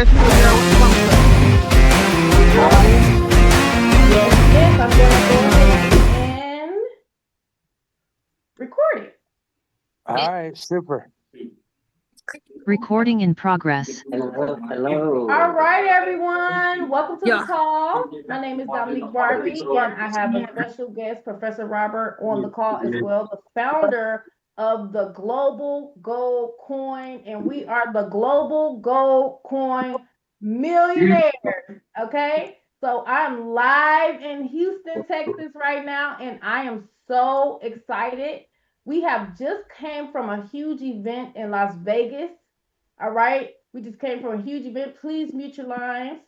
with me here. What do you want me to Yes, I'm going to go ahead and record it. All right, super. Recording in progress. Hello. All right, everyone. Welcome to Yeah. the call. My name is Dominique Barbie, and I have a special guest, Professor Robert, on the call as well, the founder of the Global Gold Coin, and we are the Global Gold Coin millionaires. Okay, so I'm live in Houston, Texas right now, and I am so excited. We have just came from a huge event in Las Vegas. All right, we just came from a huge event. Please mute your lines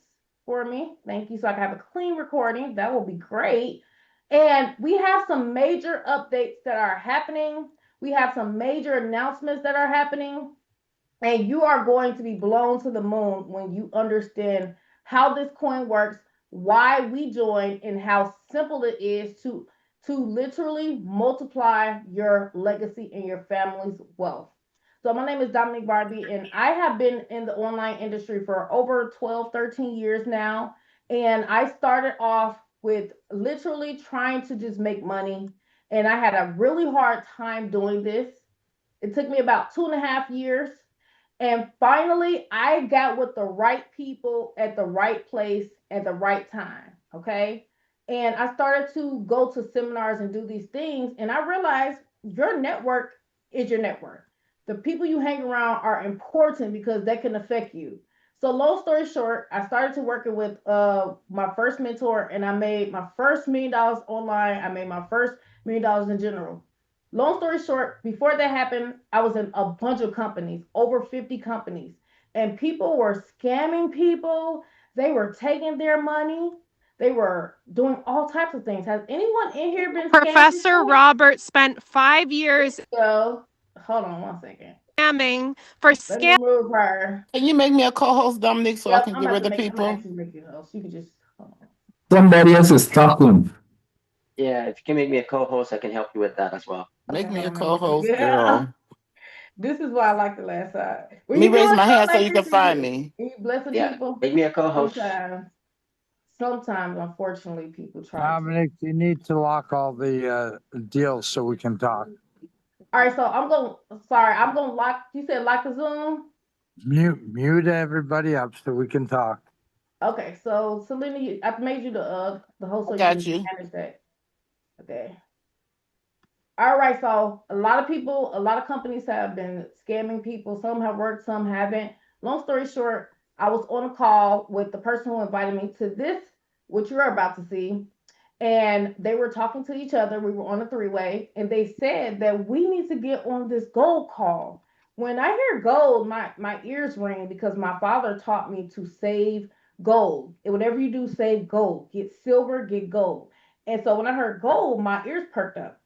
for me. Thank you. So I can have a clean recording. That will be great. And we have some major updates that are happening. We have some major announcements that are happening. And you are going to be blown to the moon when you understand how this coin works, why we joined, and how simple it is to literally multiply your legacy and your family's wealth. So my name is Dominique Barbie, and I have been in the online industry for over 12, 13 years now. And I started off with literally trying to just make money. And I had a really hard time doing this. It took me about 2.5 years. And finally, I got with the right people at the right place at the right time. Okay. And I started to go to seminars and do these things. And I realized your network is your network. The people you hang around are important because they can affect you. So, long story short, I started to working with my first mentor, and I made my first $1 million online. I made my first $1 million in general. Long story short, before that happened, I was in a bunch of companies, over 50 companies, and people were scamming people. They were taking their money. They were doing all types of things. Has anyone in here been scammed? Professor Robert spent 5 years So, hold on one second. scamming for Let me move her. Can you make me a co-host, Dominic, so I Yep, can I'm get about rid to of make. I'm gonna people? actually make you host. You can just. Hold on. Somebody else is talking. Yeah, if you can make me a co-host, I can help you with that as well. Make Okay, me a hold on, let me co-host, yeah. girl. This is why I like the last side. Let me raise my hand so you can find me. You blessing Yeah, people. make me a co-host. Sometimes, unfortunately, people try to. Dominic, you need to lock all the deals so we can talk. All right, so I'm gonna lock. You said lock the Zoom. Mute everybody up so we can talk. Okay, so Selena, I made you the host so you Got can you. manage that. Okay. All right, so a lot of people, a lot of companies have been scamming people. Some have worked, some haven't. Long story short, I was on a call with the person who invited me to this, which you're about to see, and they were talking to each other. We were on a three-way, and they said that we need to get on this gold call. When I hear gold, my ears ring because my father taught me to save gold. And whatever you do, save gold. Get silver, get gold. And so when I heard gold, my ears perked up.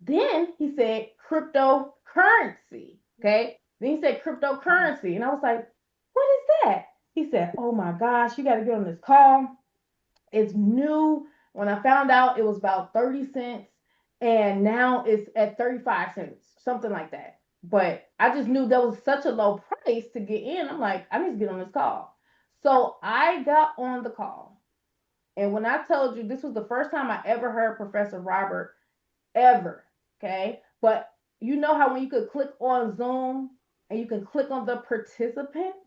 Then he said cryptocurrency. Okay. Then he said cryptocurrency. And I was like, what is that? He said, oh my gosh, you got to get on this call. It's new. When I found out, it was about 30 cents. And now it's at 35 cents, something like that. But I just knew that was such a low price to get in. I'm like, I need to get on this call. So I got on the call. And when I told you this was the first time I ever heard Professor Robert ever. Okay. But you know how when you could click on Zoom and you can click on the participants?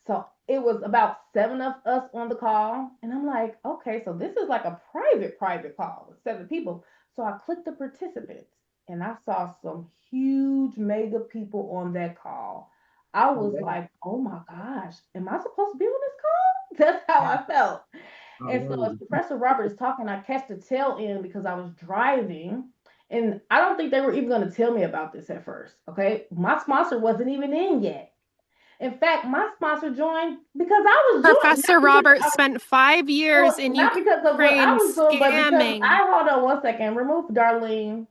So it was about 7 of us on the call. And I'm like, okay, so this is like a private call with 7 people. So I clicked the participants and I saw some huge mega people on that call. I was like, oh my gosh, am I supposed to be on this call? That's how I felt. And so as Professor Robert is talking, I catch the tail end because I was driving. And I don't think they were even going to tell me about this at first. Okay. My sponsor wasn't even in yet. In fact, my sponsor joined because I was doing Professor Robert spent 5 years in not because of what I Ukraine was doing, but because scamming. hold on one second. Remove Darlene.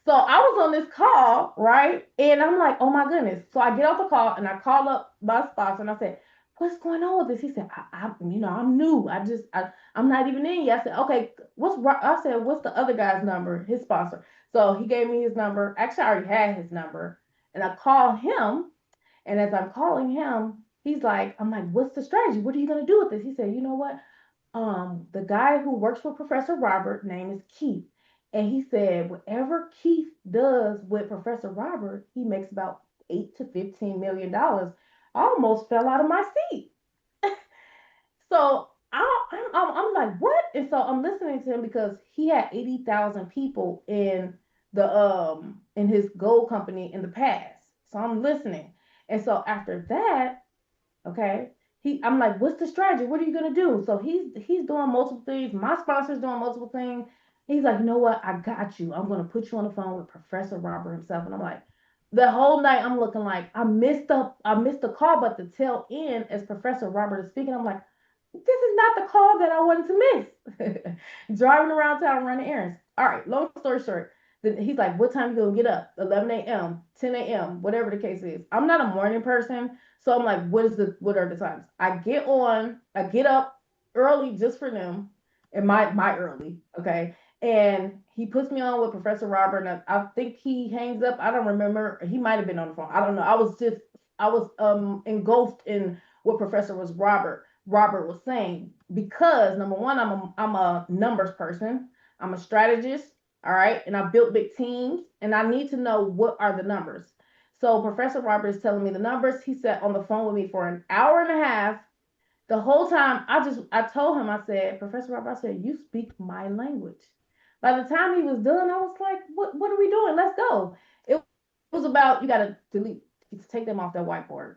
So I was on this call, right? And I'm like, oh my goodness. So I get off the call and I call up my sponsor and I said, what's going on with this? He said, I'm new. I'm not even in yet. I said, okay, I said, what's the other guy's number? His sponsor. So he gave me his number. Actually, I already had his number. And I call him, and as I'm calling him, he's like, I'm like, what's the strategy? What are you gonna do with this? He said, you know what? The guy who works for Professor Robert, name is Keith. And he said, whatever Keith does with Professor Robert, he makes about $8 to $15 million. I almost fell out of my seat. So I'm like, what? And so I'm listening to him because he had 80,000 people in his gold company in the past. So I'm listening. And so after that, okay, I'm like, what's the strategy? What are you gonna do? So he's doing multiple things. My sponsor's doing multiple things. He's like, you know what? I got you. I'm gonna put you on the phone with Professor Robert himself. And I'm like, the whole night I'm looking like I missed the call, but the tail end as Professor Robert is speaking, I'm like, this is not the call that I wanted to miss. Driving around town running errands. All right, long story short, he's like, what time you gonna get up? 11 a.m., 10 a.m., whatever the case is. I'm not a morning person, so I'm like, what are the times? I get up early just for them, and my early, okay? And he puts me on with Professor Robert, and I think he hangs up. I don't remember. He might have been on the phone. I don't know. I was engulfed in what Professor Robert was saying, because number one, I'm a numbers person. I'm a strategist, all right, and I built big teams, and I need to know what are the numbers. So Professor Robert is telling me the numbers. He sat on the phone with me for an hour and a half. The whole time, I told him, I said, Professor Robert, I said, you speak my language. By the time he was done, I was like, what are we doing? Let's go. It was about, you got to take them off that whiteboard.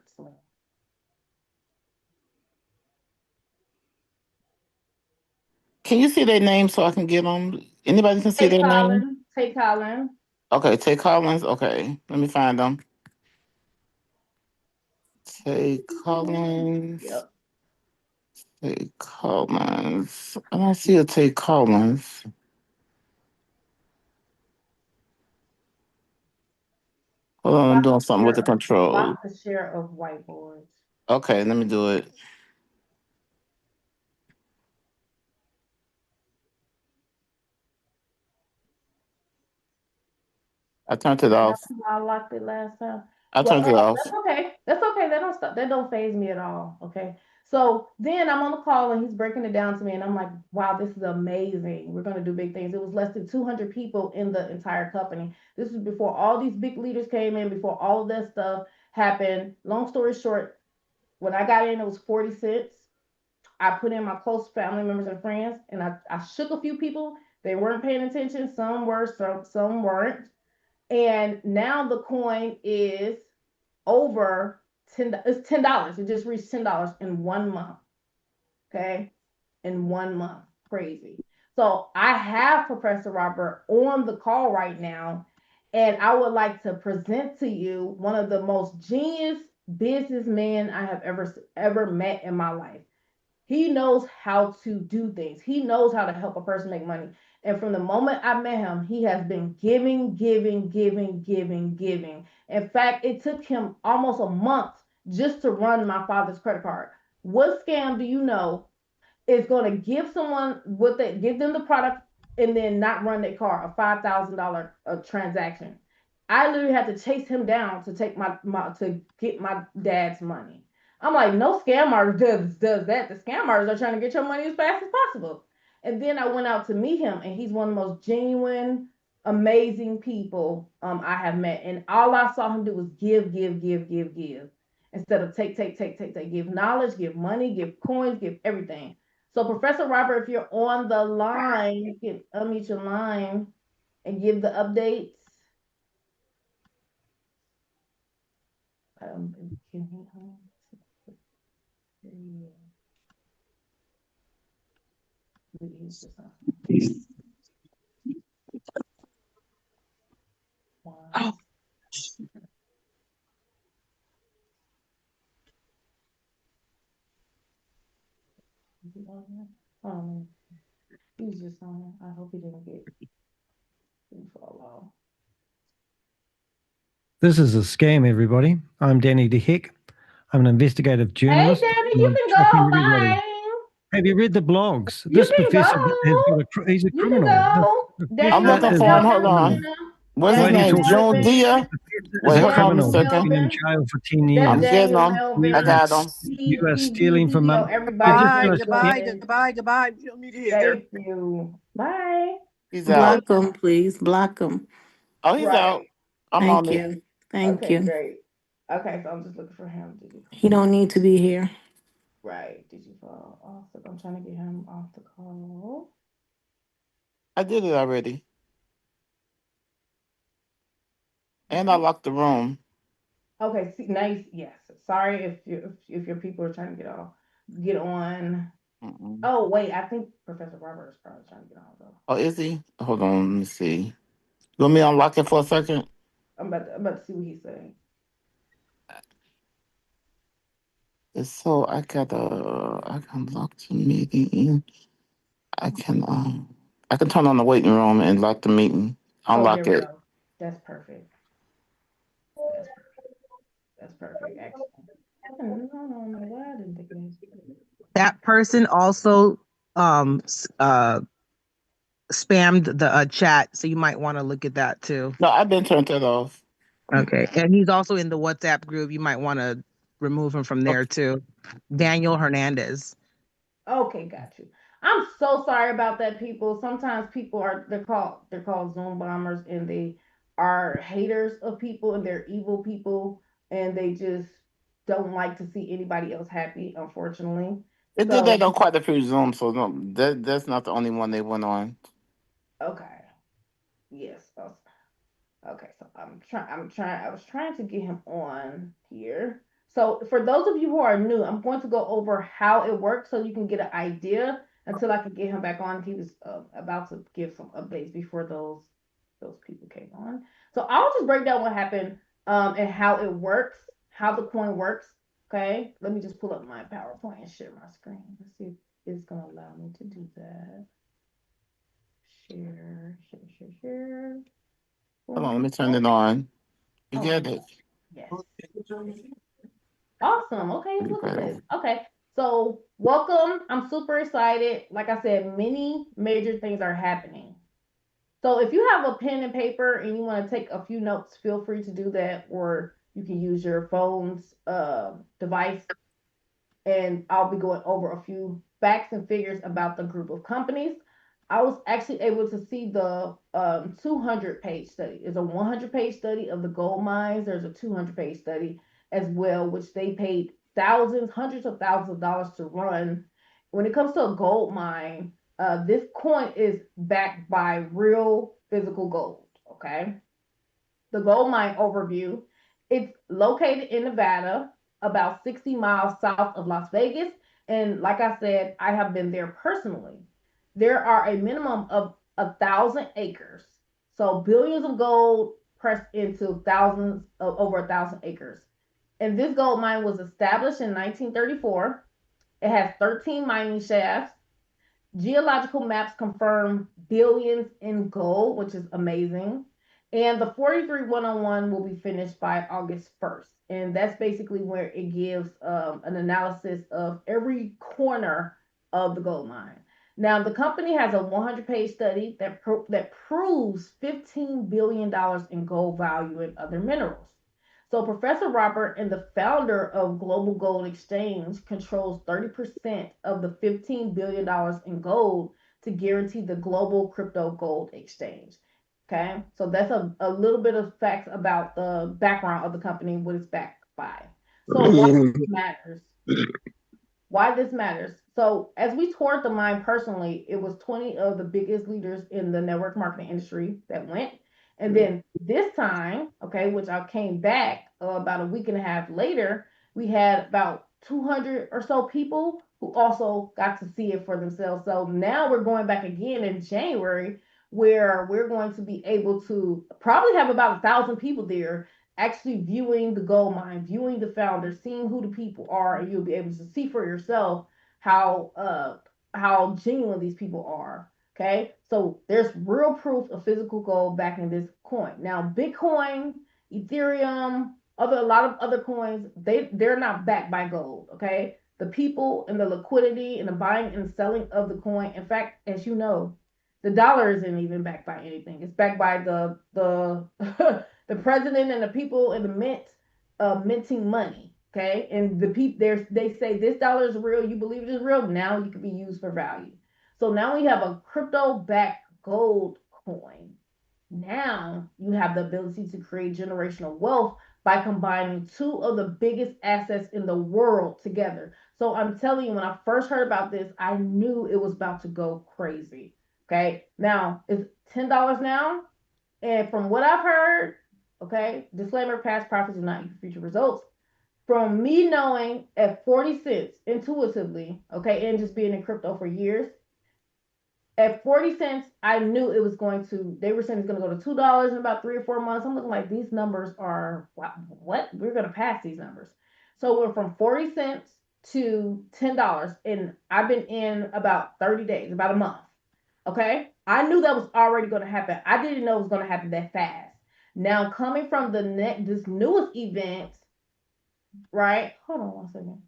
Can you see their name so I can get them? Anybody can see their name? Tay Collins. Okay, Tay Collins. Okay, let me find them. Tay Collins. Yep. Tay Collins. I don't see a Tay Collins. Hold on, I'm doing something with the control. Lock the share of whiteboards. Okay, let me do it. I turned it off. I locked it last time. I turned it off. That's okay. That's okay. That don't phase me at all. Okay. So then I'm on the call and he's breaking it down to me, and I'm like, wow, this is amazing. We're gonna do big things. It was less than 200 people in the entire company. This was before all these big leaders came in, before all of that stuff happened. Long story short, when I got in, it was 40 cents. I put in my close family members and friends, and I shook a few people. They weren't paying attention. Some were, some weren't. And now the coin is over $10. It's $10. It just reached $10 in 1 month. Okay, in 1 month, crazy. So I have Professor Robert on the call right now, and I would like to present to you one of the most genius businessmen I have ever met in my life. He knows how to do things. He knows how to help a person make money. And from the moment I met him, he has been giving. In fact, it took him almost a month just to run my father's credit card. What scam do you know is going to give someone give them the product and then not run their car, a $5,000 transaction? I literally had to chase him down to take to get my dad's money. I'm like, no scam artist does that. The scam artists are trying to get your money as fast as possible. And then I went out to meet him, and he's one of the most genuine, amazing people I have met. And all I saw him do was give. Instead of take. Give knowledge, give money, give coins, give everything. So Professor Robert, if you're on the line, you can unmute your line and give the updates. Wow. He's just on. I hope he didn't fall off. This is a scam, everybody. I'm Danny DeHick. I'm an investigative journalist. Hey, Danny, you can go. Bye. Have you read the blogs? This professor he's a criminal. I'm looking for him. Hold on. What's his name? John Dia? Wait, a hold on a criminal. He's second. been in Melvin. jail for 10 That's I'm years. getting Daniel them. I Melvin. got them. You are stealing from Yo, them. everybody. Goodbye, is goodbye, saying, goodbye, goodbye. You don't need to hear there. thank you. Bye. He's So, out. Block them, please. Block them. Oh, he's out. right. I'm on Thank it. you. Thank Okay, you. great. Okay, so I'm just looking for him. Did you He don't need to be here. Right. Did you fall off? I'm trying to get him off the call. I did it already. And I locked the room. Okay, see, nice. Yes. Sorry if your people are trying to get on. Mm-mm. Oh wait, I think Professor Robert is probably trying to get on though. Oh, is he? Hold on, let me see. You want me to unlock it for a second? I'm about to see what he's saying. It's so I can lock the meeting. I can turn on the waiting room and lock the meeting. Oh, there Unlock we it. go. That's perfect. That's perfect. That's perfect. Excellent. I don't know why I didn't think of this. That person also spammed the chat, so you might want to look at that too. No, I've been turned it off. Okay, and he's also in the WhatsApp group. You might want to remove him from there too. Daniel Hernandez. Okay, got you. I'm so sorry about that, people. Sometimes people they're called Zoom bombers, and they are haters of people, and they're evil people, and they just don't like to see anybody else happy, unfortunately. It did So that on quite a few Zooms, so no, that's not the only one they went on. okay, yes. Okay, so I was trying to get him on here. So for those of you who are new, I'm going to go over how it works so you can get an idea until I can get him back on. He was about to give some updates before those people came on. So I'll just break down what happened and how it works, how the coin works. Okay, let me just pull up my PowerPoint and share my screen. Let's see if it's gonna allow me to do that. Share. Hold on, let me turn it on. You Oh, get it? yes. Awesome. Okay, look at Okay. this. Okay, so welcome. I'm super excited. Like I said, many major things are happening. So if you have a pen and paper and you want to take a few notes, feel free to do that, or you can use your phone's device. And I'll be going over a few facts and figures about the group of companies. I was actually able to see the 200-page study. There's a 100-page study of the gold mines. There's a 200-page study as well, which they paid thousands, hundreds of thousands of dollars to run. When it comes to a gold mine, this coin is backed by real physical gold. Okay. The gold mine overview. It's located in Nevada, about 60 miles south of Las Vegas. And like I said, I have been there personally. There are a minimum of 1,000 acres. So billions of gold pressed into thousands of over 1,000 acres. And this gold mine was established in 1934. It has 13 mining shafts. Geological maps confirm billions in gold, which is amazing. And the 43-101 will be finished by August 1st. And that's basically where it gives an analysis of every corner of the gold mine. Now, the company has a 100-page study that proves $15 billion in gold value and other minerals. So Professor Robert and the founder of Global Gold.exchange controls 30% of the $15 billion in gold to guarantee the global crypto gold exchange. Okay, so that's a little bit of facts about the background of the company, what it's backed by. So why this matters? Why this matters? So as we toured the mine personally, it was 20 of the biggest leaders in the network marketing industry that went. And then this time, okay, which I came back about a week and a half later, we had about 200 or so people who also got to see it for themselves. So now we're going back again in January, where we're going to be able to probably have about 1,000 people there actually viewing the gold mine, viewing the founder, seeing who the people are, and you'll be able to see for yourself how genuine these people are. Okay, so there's real proof of physical gold backing this coin. Now, Bitcoin, Ethereum, a lot of other coins, they're not backed by gold. Okay, the people and the liquidity and the buying and selling of the coin. In fact, as you know, the dollar isn't even backed by anything. It's backed by the The president and the people in the mint minting money. Okay, and the people they say this dollar is real. You believe it is real. Now you can be used for value. So now we have a crypto-backed gold coin. Now you have the ability to create generational wealth by combining two of the biggest assets in the world together. So I'm telling you, when I first heard about this, I knew it was about to go crazy. Okay, now it's $10 now, and from what I've heard, okay, disclaimer: past profits are not future results. From me knowing at 40 cents intuitively, okay, and just being in crypto for years, at 40 cents, I knew it was going to, they were saying it's going to go to $2 in about 3 or 4 months. I'm looking like these numbers are, wow, what? We're going to pass these numbers. So we're from 40 cents to $10, and I've been in about 30 days, about a month. Okay. I knew that was already going to happen. I didn't know it was going to happen that fast. Now, coming from this newest event, right? Hold on one second.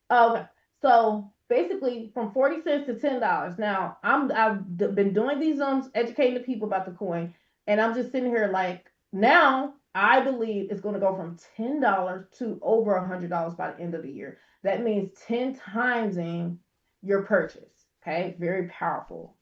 Okay, so basically from 40 cents to $10. Now I've been doing these Zooms, educating the people about the coin, and I'm just sitting here like, now I believe it's going to go from $10 to over $100 by the end of the year. That means 10 timesing your purchase. Okay, very powerful.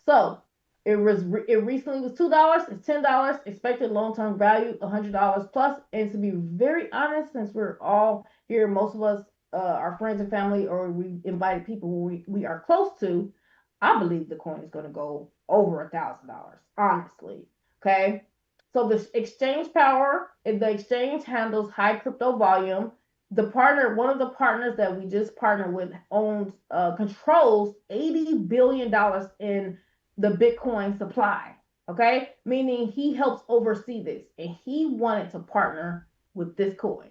So it recently was $2. It's $10. Expected long-term value $100 plus. And to be very honest, since we're all here, most of us, our friends and family, or we invited people who we are close to, I believe the coin is going to go over $1,000. Honestly, okay. So the exchange power, the exchange handles high crypto volume. The partner, one of the partners that we just partnered with, controls $80 billion in the Bitcoin supply. Okay, meaning he helps oversee this, and he wanted to partner with this coin.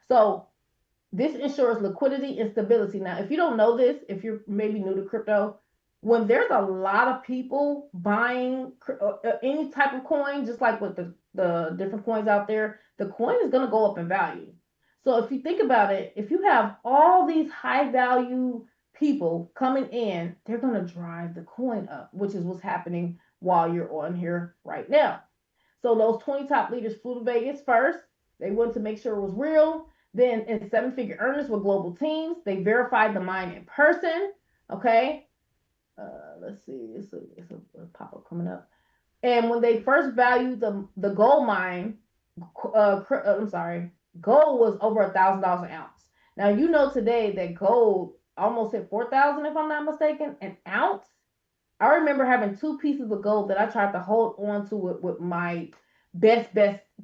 So this ensures liquidity and stability. Now, if you don't know this, if you're maybe new to crypto, when there's a lot of people buying any type of coin, just like with the different coins out there, the coin is going to go up in value. So if you think about it, if you have all these high value people coming in, they're going to drive the coin up, which is what's happening while you're on here right now. So those 20 top leaders flew to Vegas first. They wanted to make sure it was real. Then in 7-figure earners with global teams, they verified the mine in person. Okay. Let's see. It's a pop-up coming up. And when they first valued the gold mine, gold was over $1,000 an ounce. Now, you know today that gold almost hit 4,000, if I'm not mistaken, an ounce. I remember having 2 pieces of gold that I tried to hold on to with my best,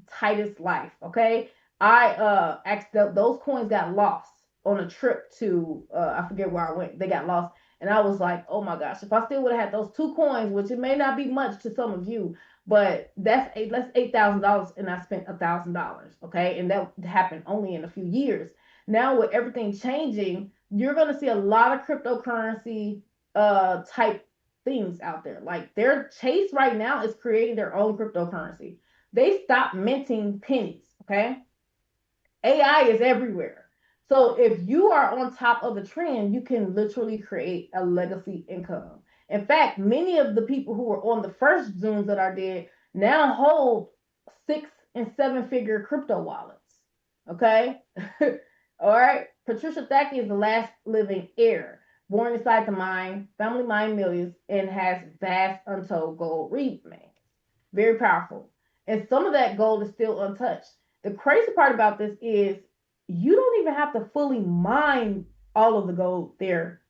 tightest life. Okay. Those coins got lost on a trip to, I forget where I went. They got lost. And I was like, oh my gosh, if I still would have had those 2 coins, which it may not be much to some of you, but that's $8,000, and I spent $1,000. Okay. And that happened only in a few years. Now with everything changing, you're going to see a lot of cryptocurrency type things out there. Like their Chase right now is creating their own cryptocurrency. They stopped minting pennies. Okay. AI is everywhere. So if you are on top of the trend, you can literally create a legacy income. In fact, many of the people who were on the first Zooms that I did now hold 6- and 7-figure crypto wallets. Okay. All right. Patricia Thackeray is the last living heir, born inside the mine, family mine millions, and has vast untold gold remains. Very powerful. And some of that gold is still untouched. The crazy part about this is you don't even have to fully mine all of the gold there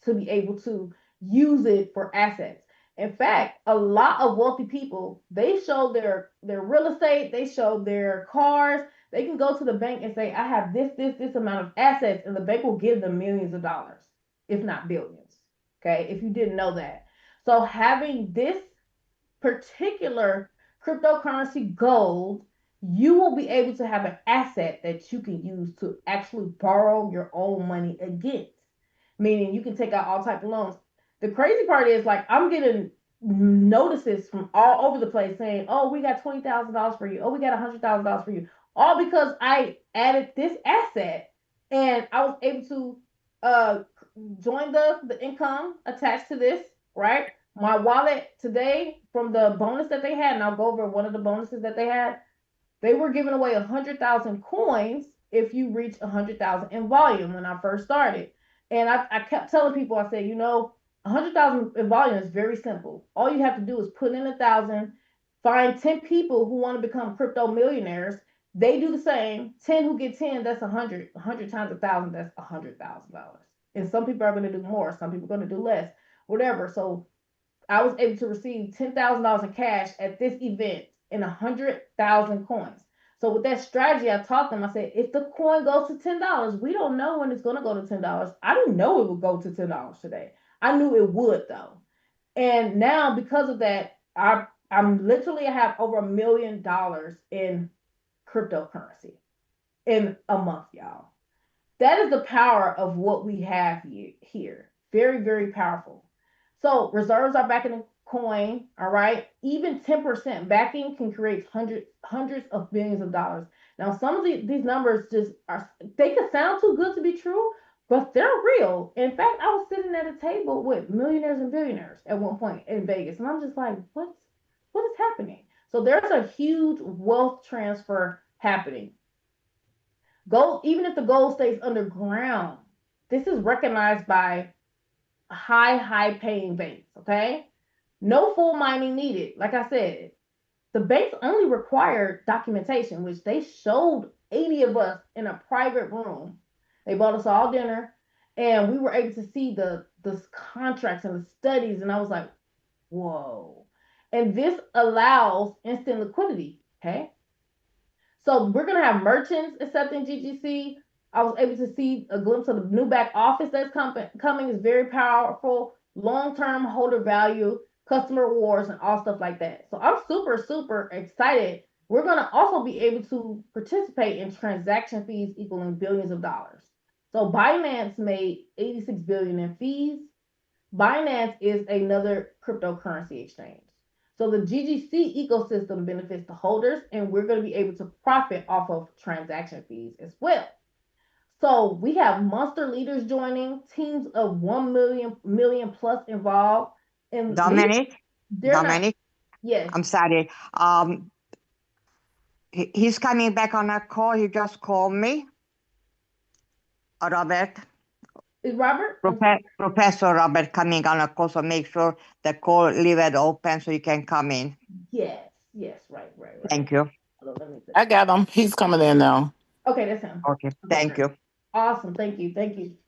to be able to use it for assets. In fact, a lot of wealthy people, they show their real estate, they show their cars. They can go to the bank and say, I have this amount of assets, and the bank will give them millions of dollars, if not billions. Okay, if you didn't know that. So having this particular cryptocurrency gold, you will be able to have an asset that you can use to actually borrow your own money against. Meaning you can take out all type of loans. The crazy part is, like, I'm getting notices from all over the place saying, oh, we got $20,000 for you. Oh, we got $100,000 for you. all because I added this asset and I was able to join the income attached to this, right? My wallet today from the bonus that they had, and I'll go over one of the bonuses that they had. They were giving away 100,000 coins if you reach 100,000 in volume when I first started. And I kept telling people, I said, 100,000 in volume is very simple. All you have to do is put in 1,000, find 10 people who want to become crypto millionaires. They do the same. 10 who get 10, that's 100. 100 times 1,000, that's $100,000. And some people are going to do more. Some people are going to do less, whatever. So I was able to receive $10,000 in cash at this event and 100,000 coins. So with that strategy, I taught them, I said, if the coin goes to $10, we don't know when it's going to go to $10. I didn't know it would go to $10 today. I knew it would though. And now because of that, I have over $1 million in cryptocurrency in a month, y'all. That is the power of what we have here. Very, very powerful. So reserves are backing the coin, all right? Even 10% backing can create hundreds of billions of dollars. Now, some of these numbers they could sound too good to be true, but they're real. In fact, I was sitting at a table with millionaires and billionaires at one point in Vegas, and I'm just like, what is happening? So there's a huge wealth transfer happening. Gold, even if the gold stays underground, this is recognized by high paying banks. Okay, no full mining needed. Like I said, the banks only require documentation, which they showed 80 of us in a private room. They bought us all dinner, and we were able to see the contracts and the studies, and I was like, whoa. And this allows instant liquidity. Okay, so we're gonna have merchants accepting GGC. I was able to see a glimpse of the new back office that's coming. Is very powerful, long-term holder value, customer rewards, and all stuff like that. So I'm super excited. We're gonna also be able to participate in transaction fees equaling billions of dollars. So Binance made 86 billion in fees. Binance is another cryptocurrency exchange. So the GGC ecosystem benefits the holders, and we're going to be able to profit off of transaction fees as well. So we have monster leaders joining, teams of 1 million plus involved. And Dominic, Dominic, yes. I'm sorry. He's coming back on a call. He just called me. Robert. Is Robert? Professor Robert coming on a call, so make sure the call leave it open so you can come in. Yes, right. Thank you. I got him. He's coming in now. Okay, that's him. Okay, thank you. Awesome, thank you.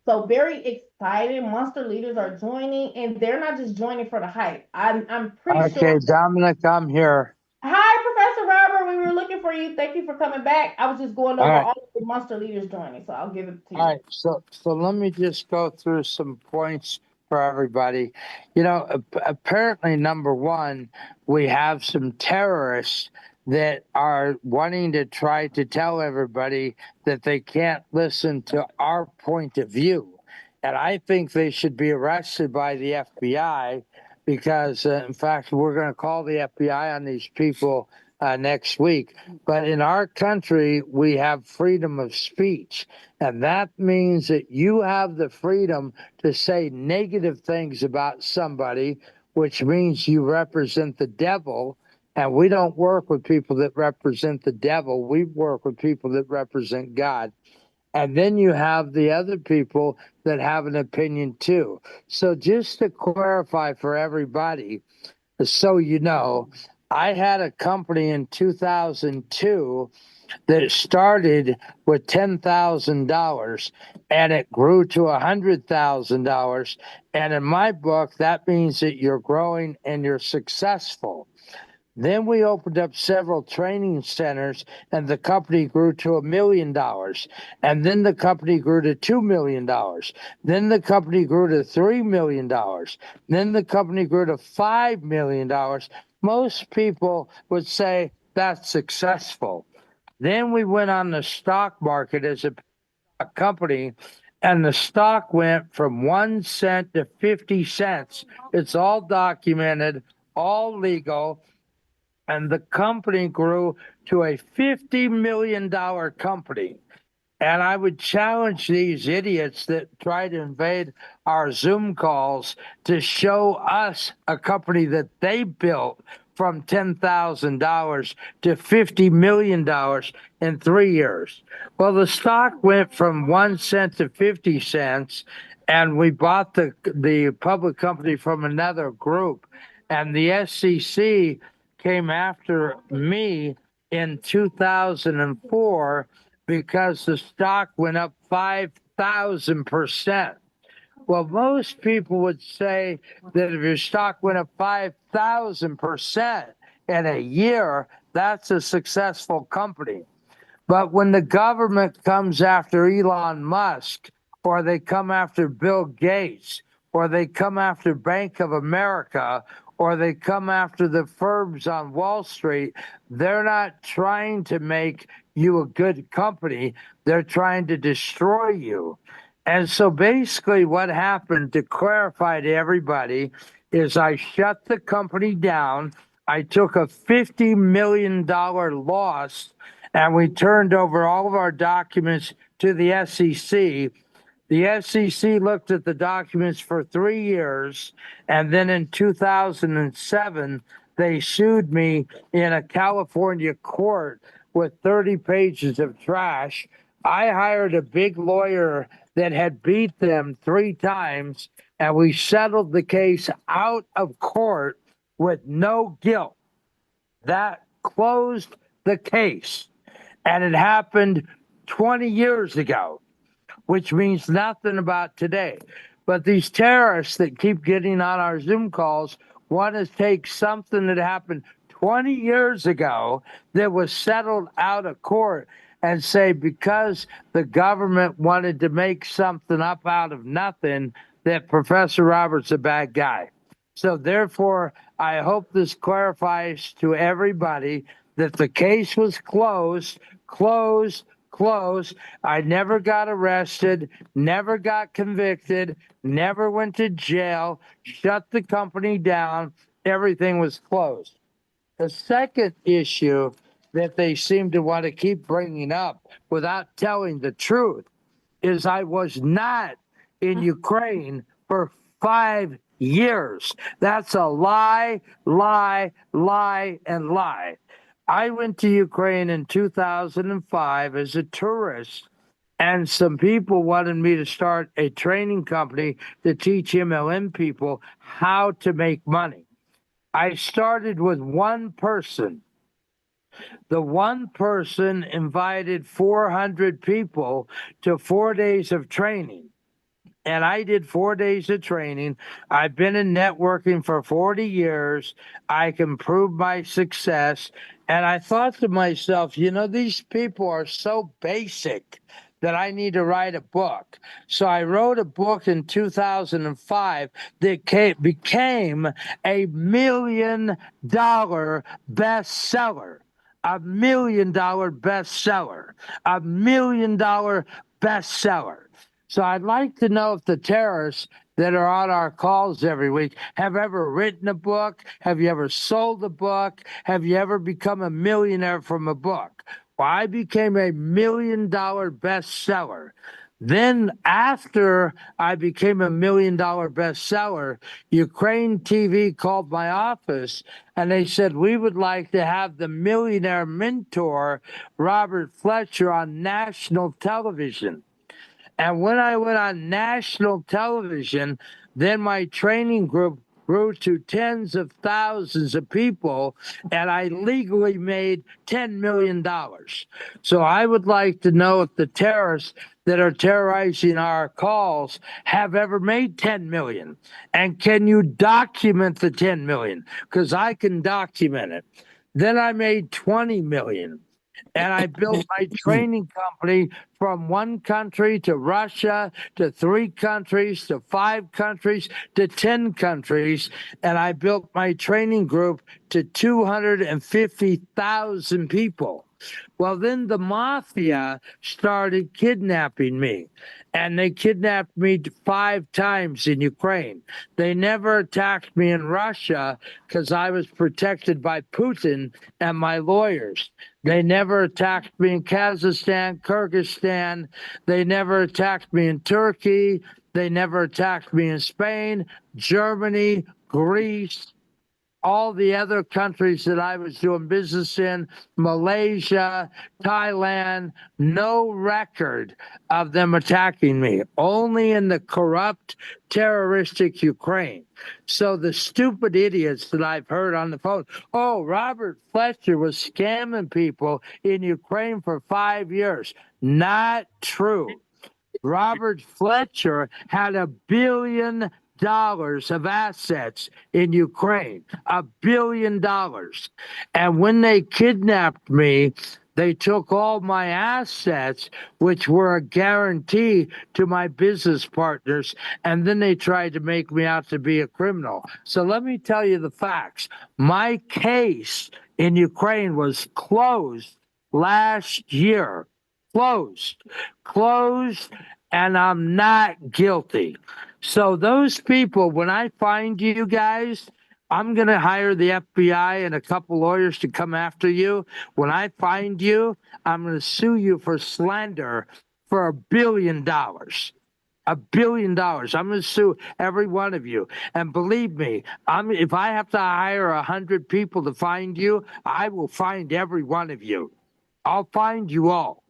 So very excited. Monster leaders are joining, and they're not just joining for the hype. I'm pretty sure. Okay, Dominic, I'm here. Hi, Professor Robert. We were looking for you. Thank you for coming back. I was just going over all of the monster leaders joining, so I'll give it to you. All right, so let me just go through some points for everybody. Apparently, number one, we have some terrorists that are wanting to try to tell everybody that they can't listen to our point of view. And I think they should be arrested by the FBI because, in fact, we're going to call the FBI on these people next week. But in our country, we have freedom of speech. And that means that you have the freedom to say negative things about somebody, which means you represent the devil. And we don't work with people that represent the devil. We work with people that represent God. And then you have the other people that have an opinion too. So just to clarify for everybody, so you know, I had a company in 2002 that started with $10,000 and it grew to $100,000. And in my book, that means that you're growing and you're successful. Then we opened up several training centers and the company grew to $1 million. And then the company grew to $2 million. Then the company grew to $3 million. Then the company grew to $5 million. Most people would say that's successful. Then we went on the stock market as a company, and the stock went from 1 cent to 50 cents. It's all documented, all legal. and the company grew to a $50 million company. And I would challenge these idiots that try to invade our Zoom calls to show us a company that they built from $10,000 to $50 million in 3 years. Well, the stock went from 1 cent to 50 cents, and we bought the public company from another group. And the SEC came after me in 2004 because the stock went up 5,000%. Well, most people would say that if your stock went up 5,000% in a year, that's a successful company. But when the government comes after Elon Musk, or they come after Bill Gates, or they come after Bank of America, or they come after the firms on Wall Street, they're not trying to make you a good company. They're trying to destroy you. And so basically what happened, to clarify to everybody, is I shut the company down. I took a $50 million loss, and we turned over all of our documents to the SEC. The SEC looked at the documents for 3 years, and then in 2007, they sued me in a California court with 30 pages of trash. I hired a big lawyer that had beat them 3 times, and we settled the case out of court with no guilt. That closed the case, and it happened 20 years ago, which means nothing about today. But these terrorists that keep getting on our Zoom calls want to take something that happened 20 years ago that was settled out of court and say because the government wanted to make something up out of nothing, that Professor Robert's a bad guy. So therefore, I hope this clarifies to everybody that the case was closed. I never got arrested, never got convicted, never went to jail, shut the company down. Everything was closed. The second issue that they seem to want to keep bringing up without telling the truth is I was not in Ukraine for 5 years. That's a lie, and lie. I went to Ukraine in 2005 as a tourist, and some people wanted me to start a training company to teach MLM people how to make money. I started with one person. The one person invited 400 people to 4 days of training. And I did 4 days of training. I've been in networking for 40 years. I can prove my success. And I thought to myself, you know, these people are so basic that I need to write a book. So I wrote a book in 2005 that became a $1 million bestseller. $1 million bestseller. $1 million bestseller. So I'd like to know if the terrorists that are on our calls every week have ever written a book. Have you ever sold a book? Have you ever become a millionaire from a book? Well, I became a $1 million bestseller. Then after I became a $1 million bestseller, Ukraine TV called my office and they said, we would like to have the millionaire mentor, Robert Fletcher, on national television. And when I went on national television, then my training group grew to tens of thousands of people, and I legally made $10 million. So I would like to know if the terrorists that are terrorizing our calls have ever made 10 million. And can you document the 10 million? Because I can document it. Then I made 20 million. And I built my training company from 1 country to Russia, to 3 countries, to 5 countries, to 10 countries. And I built my training group to 250,000 people. Well, then the mafia started kidnapping me, and they kidnapped me 5 times in Ukraine. They never attacked me in Russia because I was protected by Putin and my lawyers. They never attacked me in Kazakhstan, Kyrgyzstan. They never attacked me in Turkey. They never attacked me in Spain, Germany, Greece, all the other countries that I was doing business in, Malaysia, Thailand, no record of them attacking me, only in the corrupt, terroristic Ukraine. So the stupid idiots that I've heard on the phone, oh, Robert Fletcher was scamming people in Ukraine for 5 years. Not true. Robert Fletcher had $1 billion of assets in Ukraine, $1 billion. And when they kidnapped me, they took all my assets, which were a guarantee to my business partners, and then they tried to make me out to be a criminal. So let me tell you the facts. My case in Ukraine was closed last year. Closed, and I'm not guilty. So those people, when I find you guys, I'm going to hire the FBI and a couple lawyers to come after you. When I find you, I'm going to sue you for slander for $1 billion. $1 billion. I'm going to sue every one of you. And believe me, if I have to hire 100 people to find you, I will find every one of you. I'll find you all.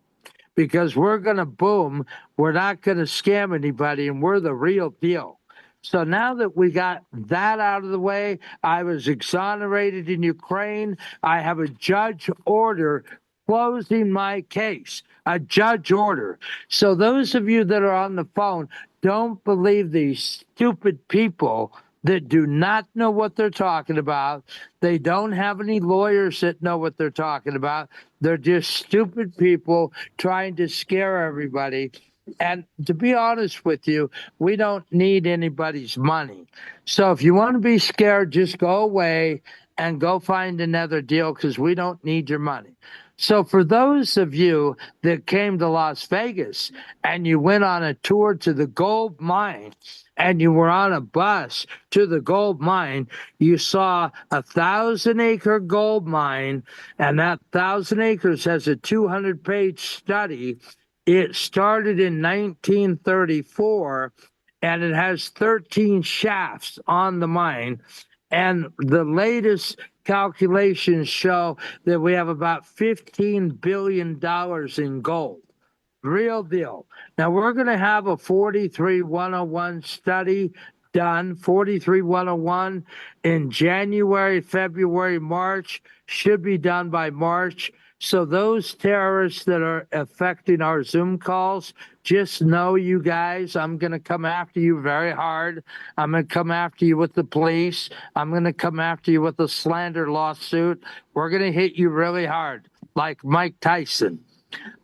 Because we're going to boom. We're not going to scam anybody, and we're the real deal. So now that we got that out of the way, I was exonerated in Ukraine. I have a judge order closing my case, a judge order. So those of you that are on the phone, don't believe these stupid people that do not know what they're talking about. They don't have any lawyers that know what they're talking about. They're just stupid people trying to scare everybody. And to be honest with you, we don't need anybody's money. So if you want to be scared, just go away and go find another deal because we don't need your money. So for those of you that came to Las Vegas and you went on a tour to the gold mine and you were on a bus to the gold mine, you saw a 1,000-acre gold mine, and that 1,000 acres has a 200-page study. It started in 1934, and it has 13 shafts on the mine. And the latest calculations show that we have about $15 billion in gold. Real deal. Now, we're going to have a 43-101 study done, 43-101 in January, February, March, should be done by March. So those terrorists that are affecting our Zoom calls, just know, you guys, I'm going to come after you very hard. I'm going to come after you with the police. I'm going to come after you with a slander lawsuit. We're going to hit you really hard, like Mike Tyson.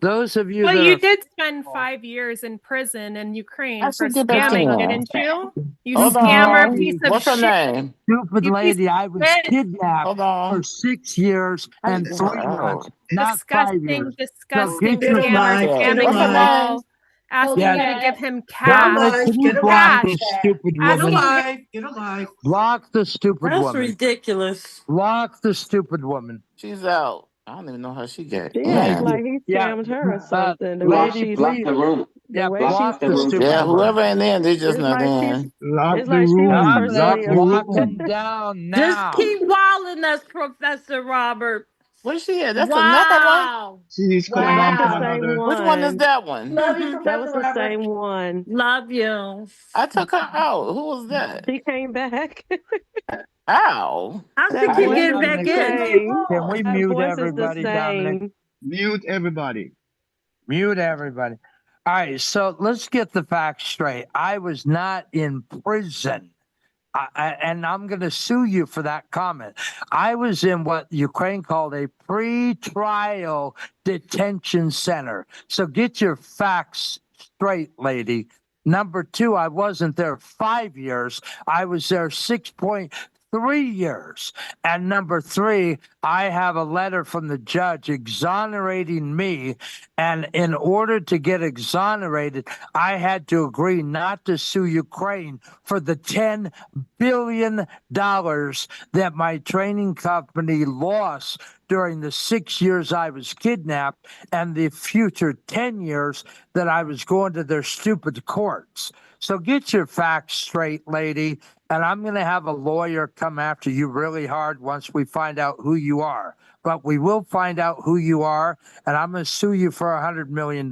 Those of you Well, that you are did spend 5 years in prison in Ukraine I for should get back to scamming, him. didn't you? You Hold scammer on. piece of What's her shit. name? stupid You piece lady, I of was shit. kidnapped Hold for on. 6 years How you and get 3 her months, out? not 5 years. Disgusting get your scammer mic, get scamming her us mic. all, asking Yeah. you to give him Get a Dominic, cash. life, can you get a block life, this stupid get a woman? life, get a life. Block the stupid That's woman. ridiculous. Block the stupid woman. She's out. I don't even know how she got She acts in. like he Yeah, scammed her or something. The way lady, she, Block please. the room. the way Block she's, the The room. stupid Yeah, woman. whoever ain't in, they just it's not like in. it's like she was Dominic, personally lock attacked. them down Just now. keep wilding us, Professor Robert. Where's she at? That's another one? Wow. That's the same Which one is one. that one? Love you, That was Professor the Robert. same one. Love you. I took her out. Who was that? She came back. Ow. How she That keep voice getting is back the in? same. Can we That mute voice is the everybody, Dominic? same. Mute everybody. Mute everybody. All right, so let's get the facts straight. I was not in prison. And I'm going to sue you for that comment. I was in what Ukraine called a pre-trial detention center. So get your facts straight, lady. Number two, I wasn't there 5 years. I was there 3 years. And number 3, I have a letter from the judge exonerating me. And in order to get exonerated, I had to agree not to sue Ukraine for the $10 billion that my training company lost during the 6 years I was kidnapped and the future 10 years that I was going to their stupid courts. So get your facts straight, lady. And I'm going to have a lawyer come after you really hard once we find out who you are. But we will find out who you are, and I'm going to sue you for $100 million.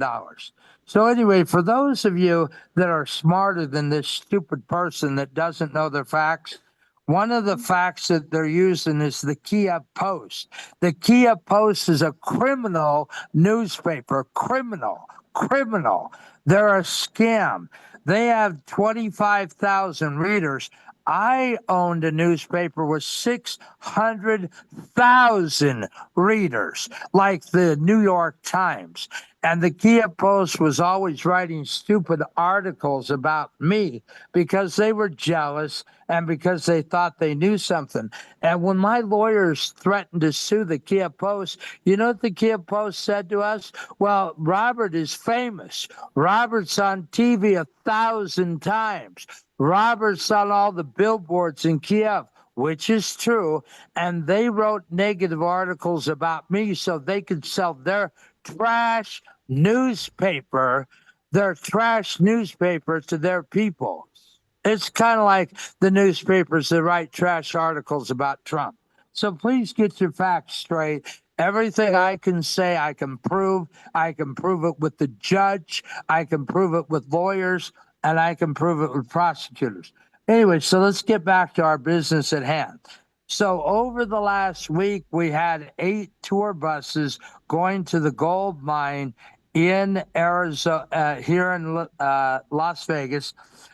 So anyway, for those of you that are smarter than this stupid person that doesn't know their facts, one of the facts that they're using is the Kiev Post. The Kiev Post is a criminal newspaper. Criminal. They're a scam. They have 25,000 readers. I owned a newspaper with 600,000 readers, like the New York Times. And the Kiev Post was always writing stupid articles about me because they were jealous and because they thought they knew something. And when my lawyers threatened to sue the Kiev Post, you know what the Kiev Post said to us? Well, Robert is famous. Robert's on TV 1,000 times. Robert's on all the billboards in Kiev, which is true. And they wrote negative articles about me so they could sell their trash newspaper to their people. It's kind of like the newspapers that write trash articles about Trump. So please get your facts straight. Everything I can say, I can prove. I can prove it with the judge. I can prove it with lawyers, and I can prove it with prosecutors. Anyway, so let's get back to our business at hand. So over the last week, we had 8 tour buses going to the gold mine in Arizona, here in Las Vegas.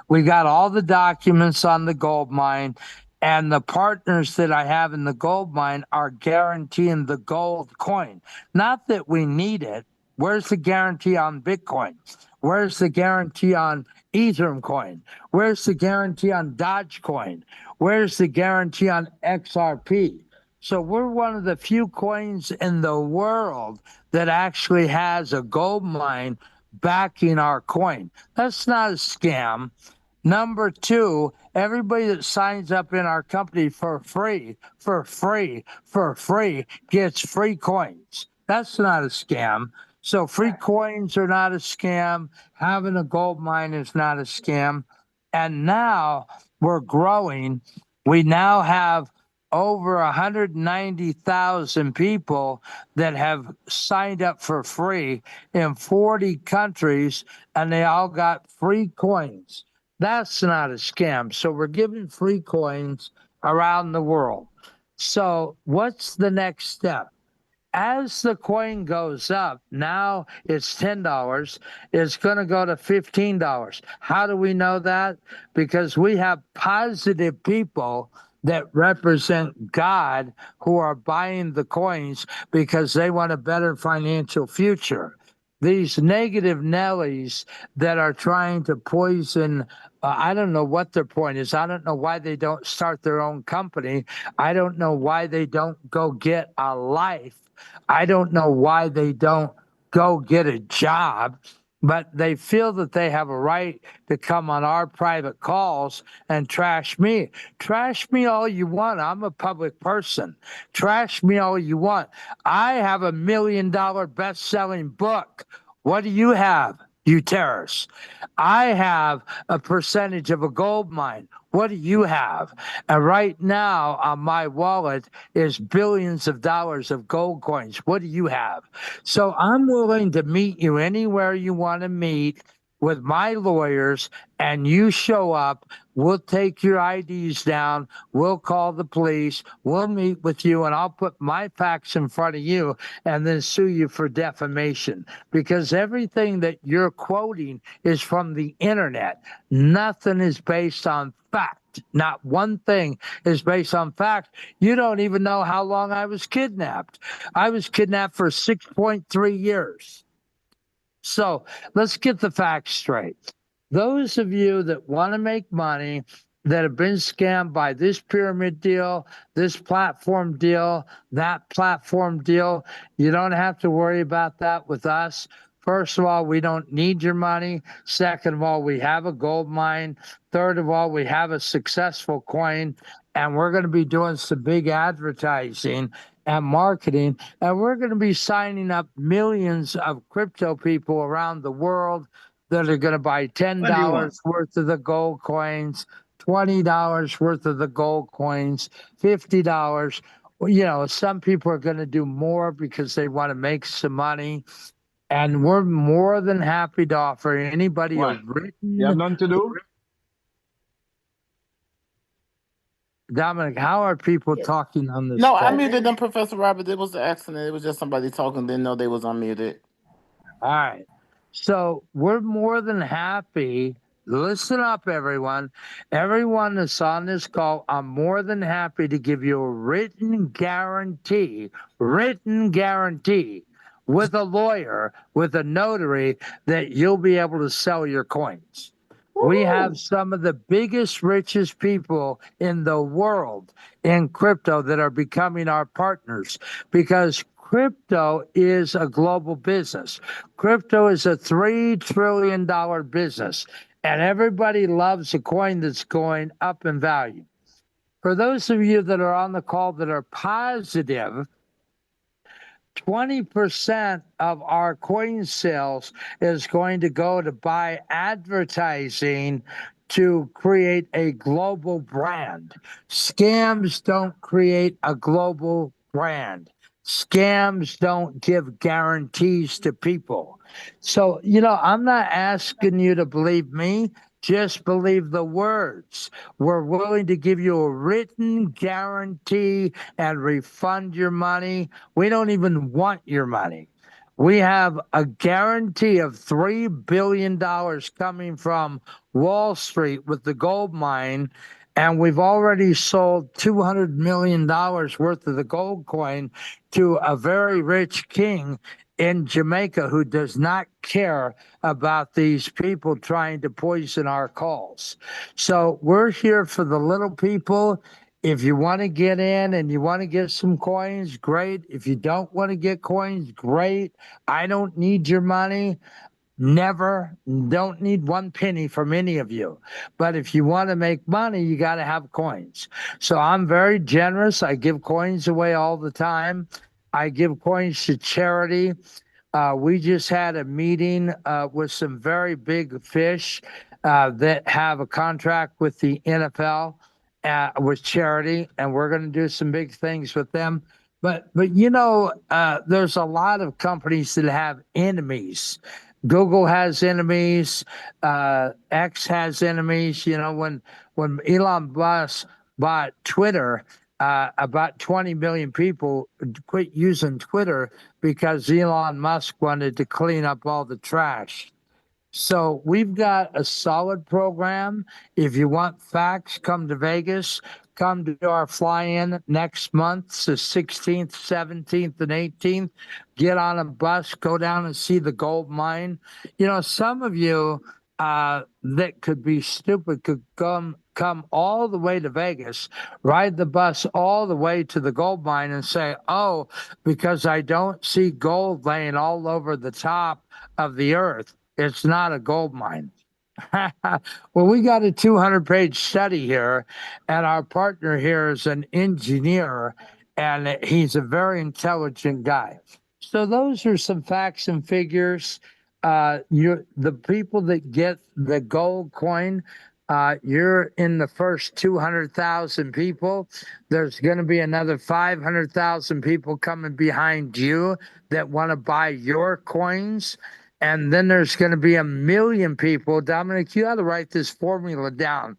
We got all the documents on the gold mine, and the partners that I have in the gold mine are guaranteeing the gold coin. Not that we need it. Where's the guarantee on Bitcoin? Where's the guarantee on Ethereum coin? Where's the guarantee on Dogecoin? Where's the guarantee on XRP? So we're one of the few coins in the world that actually has a gold mine backing our coin. That's not a scam. Number 2, everybody that signs up in our company for free gets free coins. That's not a scam. So free coins are not a scam. Having a gold mine is not a scam. And now we're growing. We now have over 190,000 people that have signed up for free in 40 countries, and they all got free coins. That's not a scam. So we're giving free coins around the world. So what's the next step? As the coin goes up, now it's $10, it's going to go to $15. How do we know that? Because we have positive people that represent God who are buying the coins because they want a better financial future. These negative Nellies that are trying to poison, I don't know what their point is. I don't know why they don't start their own company. I don't know why they don't go get a life. I don't know why they don't go get a job, but they feel that they have a right to come on our private calls and trash me. Trash me all you want. I'm a public person. Trash me all you want. I have a $1 million best-selling book. What do you have, you terrorists? I have a percentage of a gold mine. What do you have? And right now on my wallet is billions of dollars of gold coins. What do you have? So I'm willing to meet you anywhere you want to meet with my lawyers, and you show up. We'll take your IDs down. We'll call the police. We'll meet with you, and I'll put my facts in front of you and then sue you for defamation, because everything that you're quoting is from the internet. Nothing is based on fact. Not one thing is based on fact. You don't even know how long I was kidnapped. I was kidnapped for 6.3 years. So let's get the facts straight. Those of you that want to make money, that have been scammed by this pyramid deal, this platform deal, that platform deal. You don't have to worry about that with us. First of all, we don't need your money. Second of all, we have a gold mine. Third of all, we have a successful coin, and we're going to be doing some big advertising and marketing, and we're going to be signing up millions of crypto people around the world that are going to buy $10 worth of the gold coins, $20 worth of the gold coins, $50. You know, some people are going to do more because they want to make some money. And we're more than happy to offer anybody a written. You have none to do? Dominic, how are people talking on this? No, call? I muted them, Professor Robert. It was an accident. It was just somebody talking, didn't know they was unmuted. All right. So we're more than happy. Listen up, everyone. Everyone that's on this call, I'm more than happy to give you a written guarantee with a lawyer, with a notary, that you'll be able to sell your coins. We have some of the biggest, richest people in the world in crypto that are becoming our partners because crypto is a global business. Crypto is a $3 trillion business, and everybody loves a coin that's going up in value. For those of you that are on the call that are positive, 20% of our coin sales is going to go to buy advertising to create a global brand. Scams don't create a global brand. Scams don't give guarantees to people. So, you know, I'm not asking you to believe me. Just believe the words. We're willing to give you a written guarantee and refund your money. We don't even want your money. We have a guarantee of $3 billion coming from Wall Street with the gold mine, and we've already sold $200 million worth of the gold coin to a very rich king in Jamaica who does not care about these people trying to poison our calls. So we're here for the little people. If you want to get in and you want to get some coins, great. If you don't want to get coins, great. I don't need your money. Never, don't need one penny from any of you. But if you want to make money, you got to have coins. So I'm very generous. I give coins away all the time. I give coins to charity. We just had a meeting with some very big fish that have a contract with the NFL, with charity, and we're going to do some big things with them. But you know, there's a lot of companies that have enemies. Google has enemies. X has enemies. You know, when Elon Musk bought Twitter, about 20 million people quit using Twitter because Elon Musk wanted to clean up all the trash. So we've got a solid program. If you want facts, come to Vegas. Come to our fly-in next month, the 16th, 17th, and 18th. Get on a bus, go down and see the gold mine. You know, some of you that could be stupid could come all the way to Vegas, ride the bus all the way to the gold mine and say, oh, because I don't see gold laying all over the top of the earth, it's not a gold mine. Well, we got a 200-page study here, and our partner here is an engineer, and he's a very intelligent guy. So those are some facts and figures. The people that get the gold coin, you're in the first 200,000 people. There's going to be another 500,000 people coming behind you that want to buy your coins. And then there's going to be 1 million people. Dominic, you ought to write this formula down.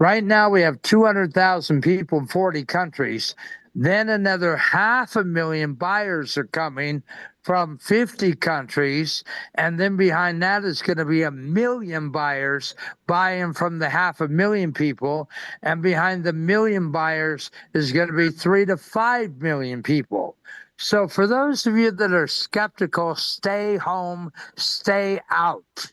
Right now, we have 200,000 people in 40 countries. Then another 500,000 buyers are coming from 50 countries. And then behind that is going to be 1 million buyers buying from the 500,000 people. And behind the 1 million buyers is going to be 3 to 5 million people. So for those of you that are skeptical, stay home, stay out.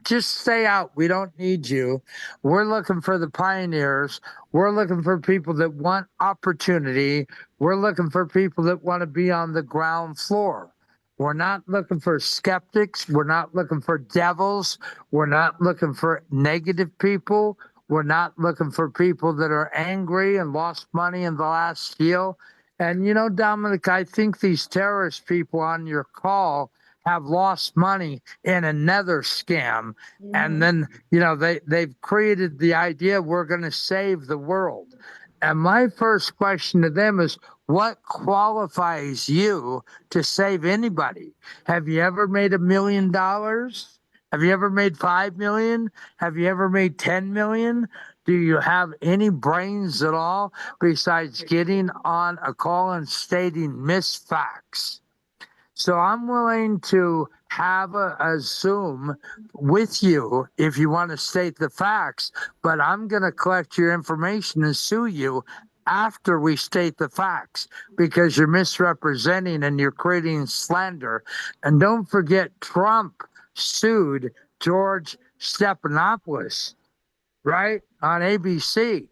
just stay out. We don't need you. We're looking for the pioneers. We're looking for people that want opportunity. We're looking for people that want to be on the ground floor. We're not looking for skeptics. We're not looking for devils. We're not looking for negative people. We're not looking for people that are angry and lost money in the last deal. And, you know, Dominic, I think these terrorist people on your call have lost money in another scam. And then, you know, they've created the idea we're going to save the world. And my first question to them is, what qualifies you to save anybody? Have you ever made $1 million? Have you ever made 5 million? Have you ever made 10 million? Do you have any brains at all besides getting on a call and stating misfacts? So I'm willing to have a Zoom with you if you want to state the facts, but I'm going to collect your information and sue you after we state the facts because you're misrepresenting and you're creating slander. And don't forget, Trump sued George Stephanopoulos, right, on ABC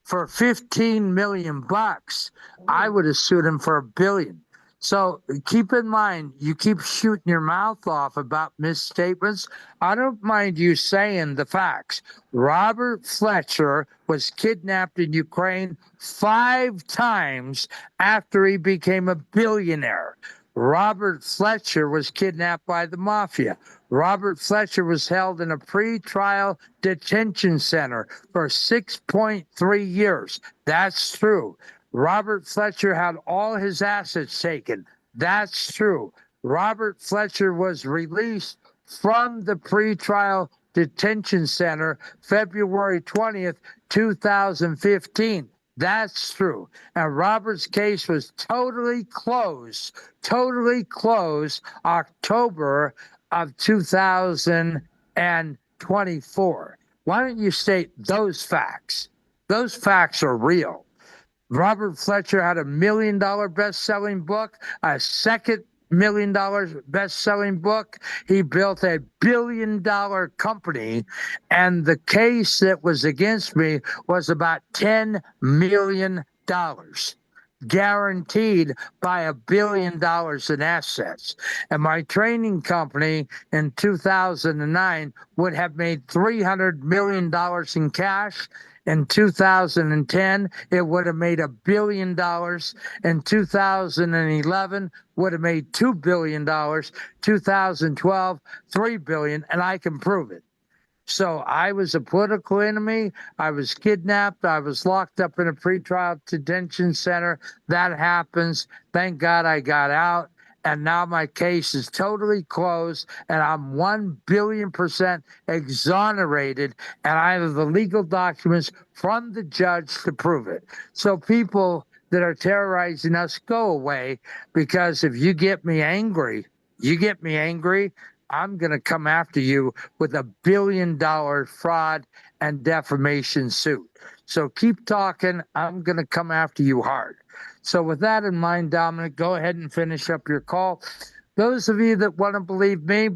for 15 million bucks. I would have sued him for $1 billion. So keep in mind, you keep shooting your mouth off about misstatements. I don't mind you saying the facts. Robert Fletcher was kidnapped in Ukraine 5 times after he became a billionaire. Robert Fletcher was kidnapped by the mafia. Robert Fletcher was held in a pre-trial detention center for 6.3 years. That's true. Robert Fletcher had all his assets taken. That's true. Robert Fletcher was released from the pretrial detention center February 20th, 2015. That's true. And Robert's case was totally closed October of 2024. Why don't you state those facts? Those facts are real. Robert Fletcher had $1 million best-selling book, a second $1 million best-selling book. He built a $1 billion company, and the case that was against me was about $10 million, guaranteed by $1 billion in assets. And my training company in 2009 would have made $300 million in cash. In 2010, it would have made $1 billion. In 2011, would have made $2 billion. 2012, $3 billion, and I can prove it. So I was a political enemy. I was kidnapped. I was locked up in a pretrial detention center. That happens. Thank God I got out. And now my case is totally closed, and I'm 1 billion% exonerated, and I have the legal documents from the judge to prove it. So people that are terrorizing us, go away, because if you get me angry, I'm going to come after you with $1 billion fraud and defamation suit. So keep talking. I'm going to come after you hard. So with that in mind, Dominic, go ahead and finish up your call. Those of you that want to believe me,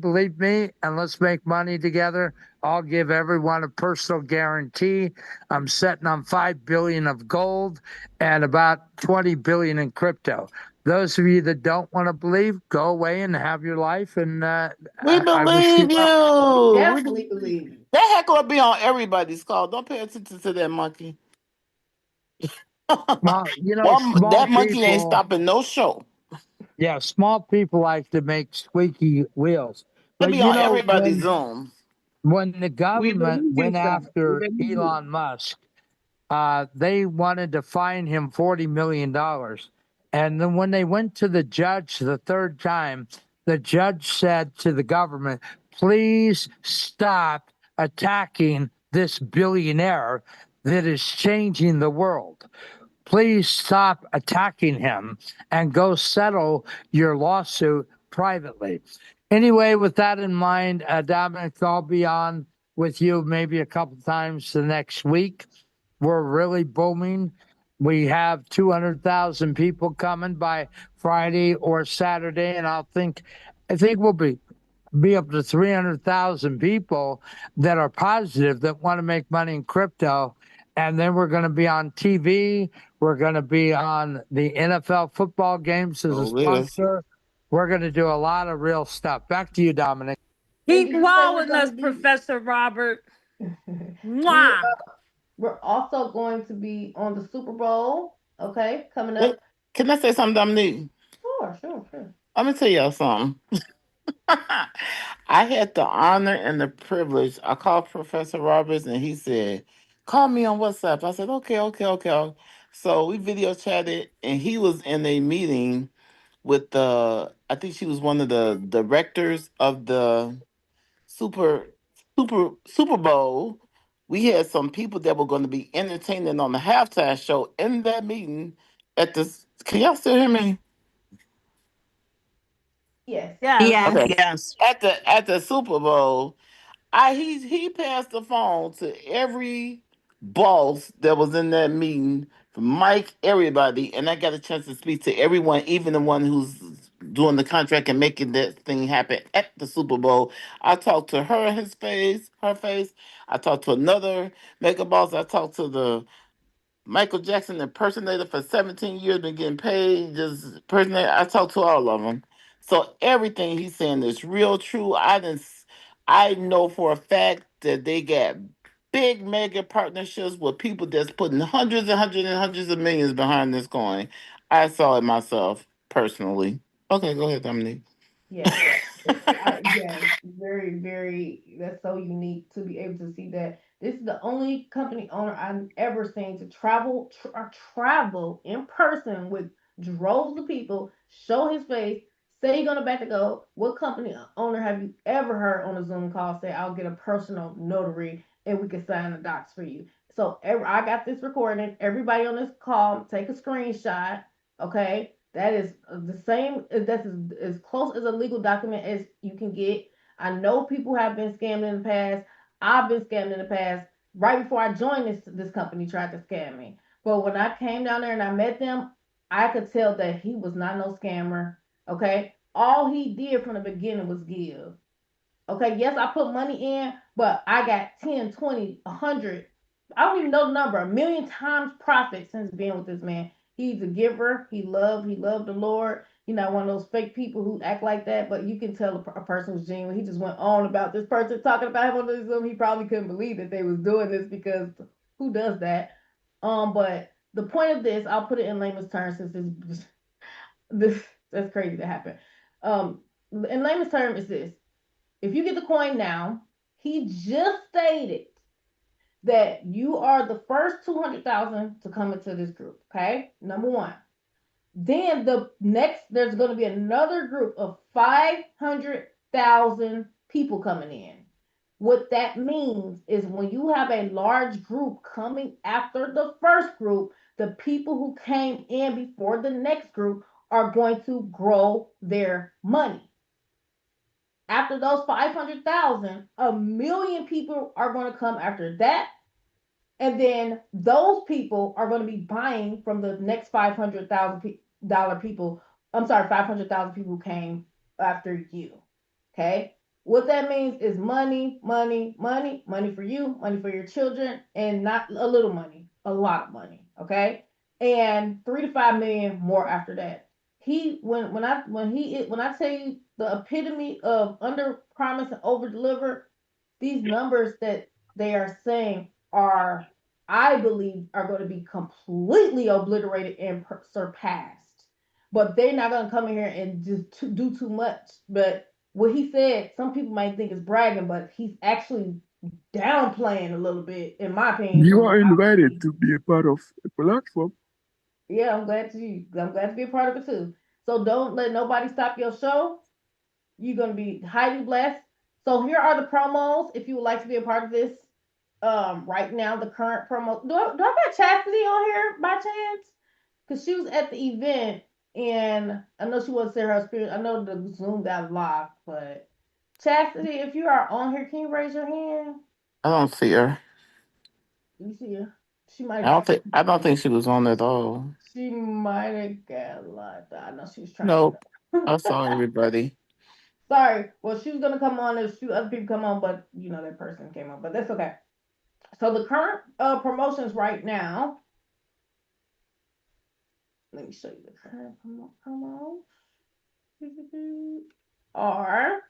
and let's make money together. I'll give everyone a personal guarantee. I'm setting on $5 billion of gold and about $20 billion in crypto. Those of you that don't want to believe, go away and have your life. And we believe you. Definitely believe you. That heckler be on everybody's call. Don't pay attention to that monkey. Well, you know, that monkey ain't stopping no show. Yeah, small people like to make squeaky wheels. But But be on everybody's Zoom. When the government went after Elon Musk, they wanted to fine him $40 million. And then when they went to the judge the third time, the judge said to the government, please stop attacking this billionaire that is changing the world. Please stop attacking him and go settle your lawsuit privately. Anyway, with that in mind, Dominic, I'll be on with you maybe a couple times the next week. We're really booming. We have 200,000 people coming by Friday or Saturday, and I think we'll be be up to 300,000 people that are positive that want to make money in crypto. And then we're going to be on TV. We're going to be on the NFL football games as a sponsor. We're going to do a lot of real stuff. Back to you, Dominic. Keep did you say we're wowing gonna us, be- Professor Robert. We, Mwah. we're also going to be on the Super Bowl, okay, coming up. Can I say something, Dominique? Sure. Let me tell y'all something. I had the honor and the privilege. I called Professor Roberts and he said, call me on WhatsApp. I said, okay. So we video chatted and he was in a meeting with I think she was one of the directors of the Super Bowl. We had some people that were going to be entertaining on the halftime show in that meeting at this. Can y'all still hear me? Yes. Okay. Yes. At the Super Bowl, he passed the phone to every boss that was in that meeting, from Mike, everybody, and I got a chance to speak to everyone, even the one who's doing the contract and making that thing happen at the Super Bowl. I talked to her, her face. I talked to another mega boss. I talked to the Michael Jackson impersonator for 17 years, been getting paid, just impersonate. I talked to all of them. So everything he's saying is real true. I know for a fact that they got big mega partnerships with people that's putting hundreds of millions behind this coin. I saw it myself personally. Okay, go ahead, Dominique. Yes. Very, very. That's so unique to be able to see that. This is the only company owner I've ever seen to travel in person with droves of people, show his face, say you're gonna back to go. What company owner have you ever heard on a Zoom call say, "I'll get a personal notary and we can sign the docs for you"? So I got this recording. Everybody on this call, take a screenshot. Okay, that is the same. That's as close as a legal document as you can get. I know people have been scammed in the past. I've been scammed in the past. Right before I joined this company, tried to scam me. But when I came down there and I met them, I could tell that he was not no scammer. Okay, all he did from the beginning was give. Okay, yes, I put money in, but I got 10, 20, 100. I don't even know the number, 1,000,000 times profit since being with this man. He's a giver. He loved the Lord. He's not one of those fake people who act like that, but you can tell a person's genuine. He just went on about this person talking about him on the Zoom. He probably couldn't believe that they was doing this because who does that? But the point of this, I'll put it in layman's terms since this that's crazy to happen. In layman's terms is this. If you get the coin now, he just stated that you are the first 200,000 to come into this group. Okay, number one. Then there's going to be another group of 500,000 people coming in. What that means is when you have a large group coming after the first group, the people who came in before the next group are going to grow their money. After those 500,000, 1,000,000 people are going to come after that. And then those people are going to be buying from the next $500,000 people. I'm sorry, 500,000 people who came after you. Okay. What that means is money for you, money for your children, and not a little money, a lot of money. Okay. And 3 to 5 million more after that. When I tell you the epitome of under promise and over deliver, these numbers that they are saying are, I believe, are going to be completely obliterated and surpassed. But they're not going to come in here and just do too much. But what he said, some people might think is bragging, but he's actually downplaying a little bit, in my opinion. You are invited to be a part of a platform. Yeah, I'm glad to be a part of it too. So don't let nobody stop your show. You're gonna be highly blessed. So here are the promos if you would like to be a part of this. Right now the current promo. Do I got Chastity on here by chance? Because she was at the event and I know she wasn't saying her spirit. I know the Zoom got locked, but Chastity, if you are on here, can you raise your hand? I don't see her. You see her? She might. I don't think she was on at all. She might have got locked. I know she was trying. Nope. I saw everybody. Sorry. Well, she was gonna come on. There's two other people come on, but you know that person came on. But that's okay. So the current promotions right now. Let me show you the current promos. Are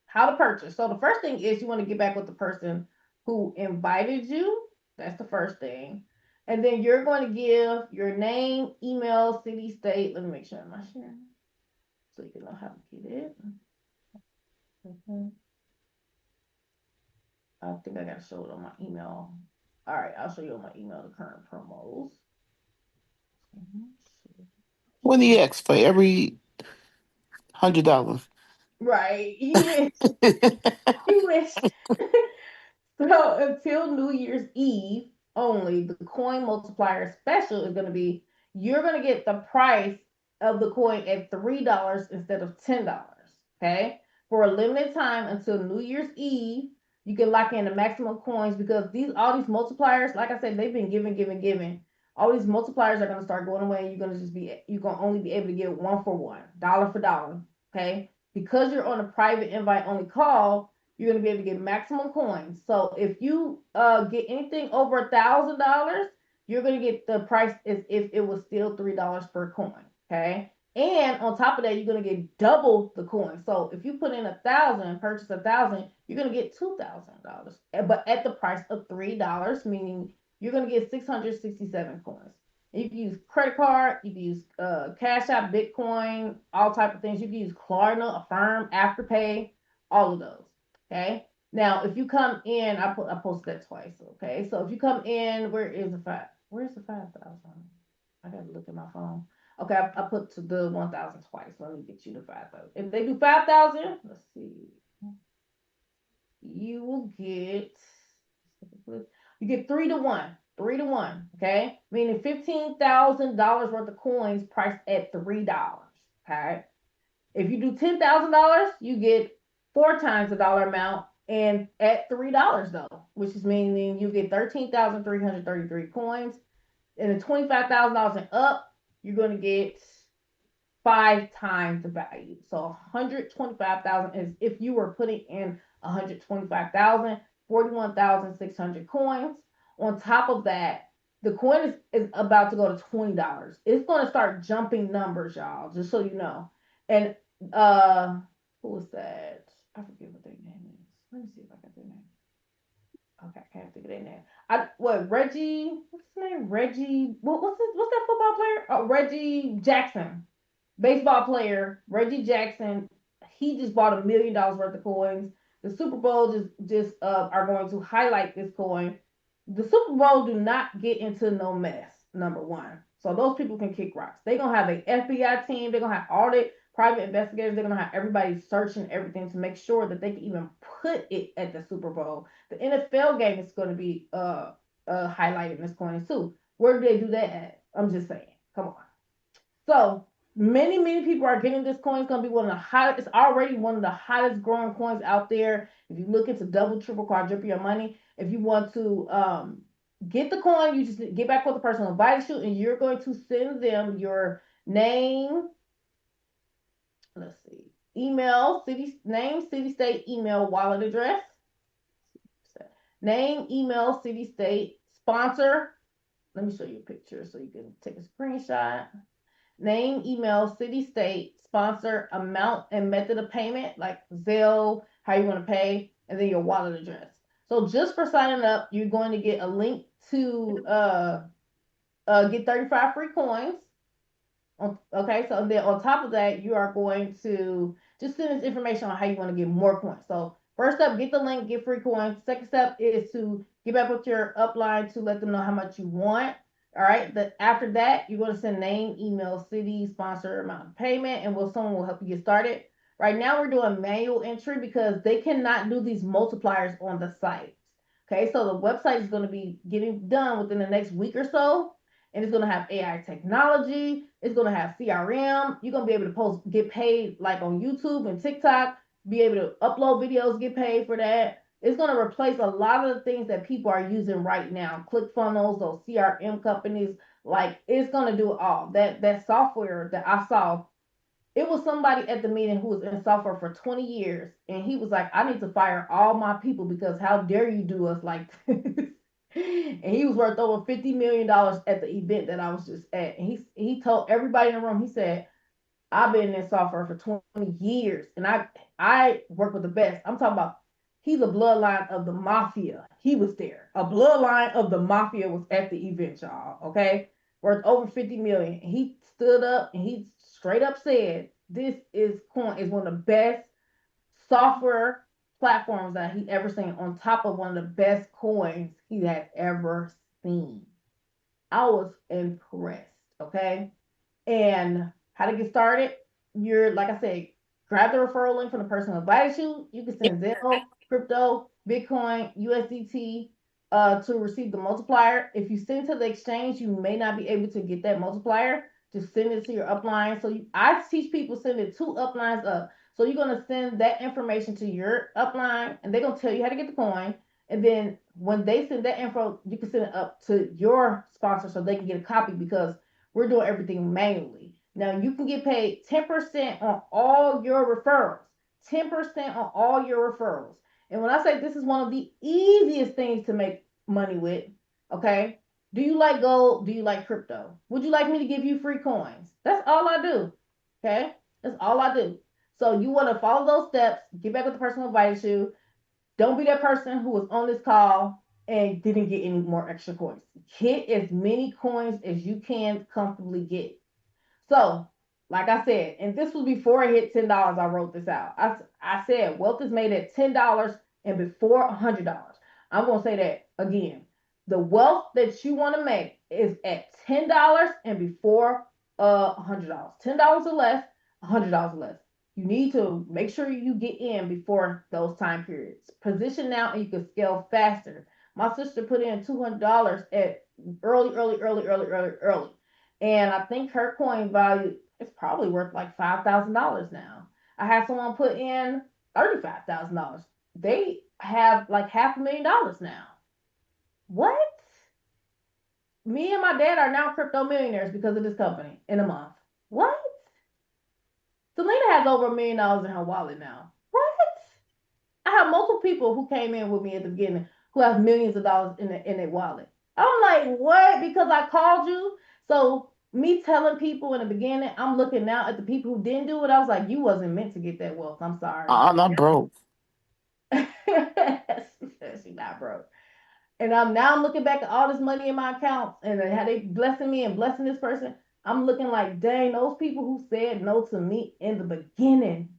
how to purchase. So the first thing is you want to get back with the person who invited you. That's the first thing. And then you're going to give your name, email, city, state. Let me make sure I'm not sharing so you can know how to get it. I think I got to show it on my email. All right, I'll show you on my email the current promos. 20x for every $100. Right, you wish. You wish. So until New Year's Eve only, the coin multiplier special is going to be you're going to get the price of the coin at $3 instead of $10. Okay, for a limited time until New Year's Eve, you can lock in the maximum coins because all these multipliers, like I said, they've been giving. All these multipliers are going to start going away. You're going to only be able to get one for one, dollar for dollar. Okay, because you're on a private invite only call, you're gonna be able to get maximum coins. So if you get anything over $1,000, you're gonna get the price as if it was still $3 per coin. Okay. And on top of that, you're gonna get double the coin. So if you put in 1,000, purchase 1,000, you're gonna get $2,000, but at the price of $3, meaning you're gonna get 667 coins. You can use credit card, you can use Cash App, Bitcoin, all type of things. You can use Klarna, Affirm, Afterpay, all of those. Okay. Now, if you come in, I posted that twice. Okay. So if you come in, where's the 5,000? I gotta look at my phone. Okay, I put to the 1,000 twice. Let me get you the 5,000. If they do 5,000, let's see. You will get 3 to 1. 3 to 1. Okay. Meaning $15,000 worth of coins priced at $3. Okay. If you do $10,000, you get 4 times the dollar amount and at $3 though, which is meaning you get 13,333 coins. And the $25,000 and up, you're going to get 5 times the value. So 125,000 is if you were putting in 125,000, 41,600 coins. On top of that, the coin is about to go to $20. It's going to start jumping numbers, y'all, just so you know. And who was that? I forget what their name is. Let me see if I got their name. Okay, I can't think of their name. Reggie? What's his name? Reggie? What's that football player? Oh, Reggie Jackson, baseball player. Reggie Jackson. He just bought $1 million worth of coins. The Super Bowl just are going to highlight this coin. The Super Bowl do not get into no mess. Number one, so those people can kick rocks. They're gonna have an FBI team. They're gonna have all the private investigators. They're gonna have everybody searching everything to make sure that they can even put it at the Super Bowl. The NFL game is going to be highlighted in this coin too. Where do they do that at? I'm just saying. Come on. So many people are getting this coin. It's going to be one of the hottest. It's already one of the hottest growing coins out there. If you look into double, triple, quadruple your money, if you want to get the coin, you just get back with the person who invited you, and you're going to send them your name. Let's see. Email, city, state, email, wallet address. Name, email, city, state, sponsor. Let me show you a picture so you can take a screenshot. Name, email, city, state, sponsor, amount, and method of payment, like Zelle, how you want to pay, and then your wallet address. So just for signing up, you're going to get a link to get 35 free coins. Okay, so then on top of that, you are going to just send us information on how you want to get more coins. So first up, get the link, get free coins. Second step is to get back with your upline to let them know how much you want. All right, after that, you're going to send name, email, city, sponsor, amount of payment, and someone will help you get started. Right now, we're doing manual entry because they cannot do these multipliers on the site. Okay, so the website is going to be getting done within the next week or so. And it's going to have AI technology. It's going to have CRM. You're going to be able to get paid like on YouTube and TikTok, be able to upload videos, get paid for that. It's going to replace a lot of the things that people are using right now. ClickFunnels, those CRM companies, like it's going to do all that software that I saw It was somebody at the meeting who was in software for 20 years, and he was like, I need to fire all my people because how dare you do us like this? And he was worth over $50 million at the event that I was just at. And he told everybody in the room, he said, I've been in software for 20 years and I work with the best. I'm talking about he's a bloodline of the mafia. He was there. A bloodline of the mafia was at the event, y'all. Okay. Worth over 50 million. He stood up and he straight up said, this is one of the best software platforms that he ever seen, on top of one of the best coins he had ever seen. I was impressed. Okay. And how to get started? You're, like I said, grab the referral link from the person who invited you. You can send Zelle, crypto, Bitcoin, USDT to receive the multiplier. If you send to the exchange, you may not be able to get that multiplier. Just send it to your upline. So I teach people send it 2 uplines up. So you're going to send that information to your upline, and they're going to tell you how to get the coin. And then when they send that info, you can send it up to your sponsor so they can get a copy, because we're doing everything manually. Now you can get paid 10% on all your referrals. 10% on all your referrals. And when I say this is one of the easiest things to make money with, okay? Do you like gold? Do you like crypto? Would you like me to give you free coins? That's all I do. Okay? That's all I do. So you want to follow those steps, get back with the person who invited you. Don't be that person who was on this call and didn't get any more extra coins. Get as many coins as you can comfortably get. So, like I said, and this was before I hit $10, I wrote this out. I said wealth is made at $10 and before $100. I'm going to say that again. The wealth that you want to make is at $10 and before $100. $10 or less, $100 or less. You need to make sure you get in before those time periods. Position now and you can scale faster. My sister put in $200 at early. And I think her coin value is probably worth like $5,000 now. I had someone put in $35,000. They have like $500,000 now. What? Me and my dad are now crypto millionaires because of this company in a month. What? Selena has over $1 million in her wallet now. What? I have multiple people who came in with me at the beginning who have millions of dollars in their wallet. I'm like, what? Because I called you. So me telling people in the beginning, I'm looking now at the people who didn't do it. I was like, you wasn't meant to get that wealth. I'm sorry. I'm not broke. She's not broke. And I'm looking back at all this money in my accounts and how they blessing me and blessing this person. I'm looking like, dang, those people who said no to me in the beginning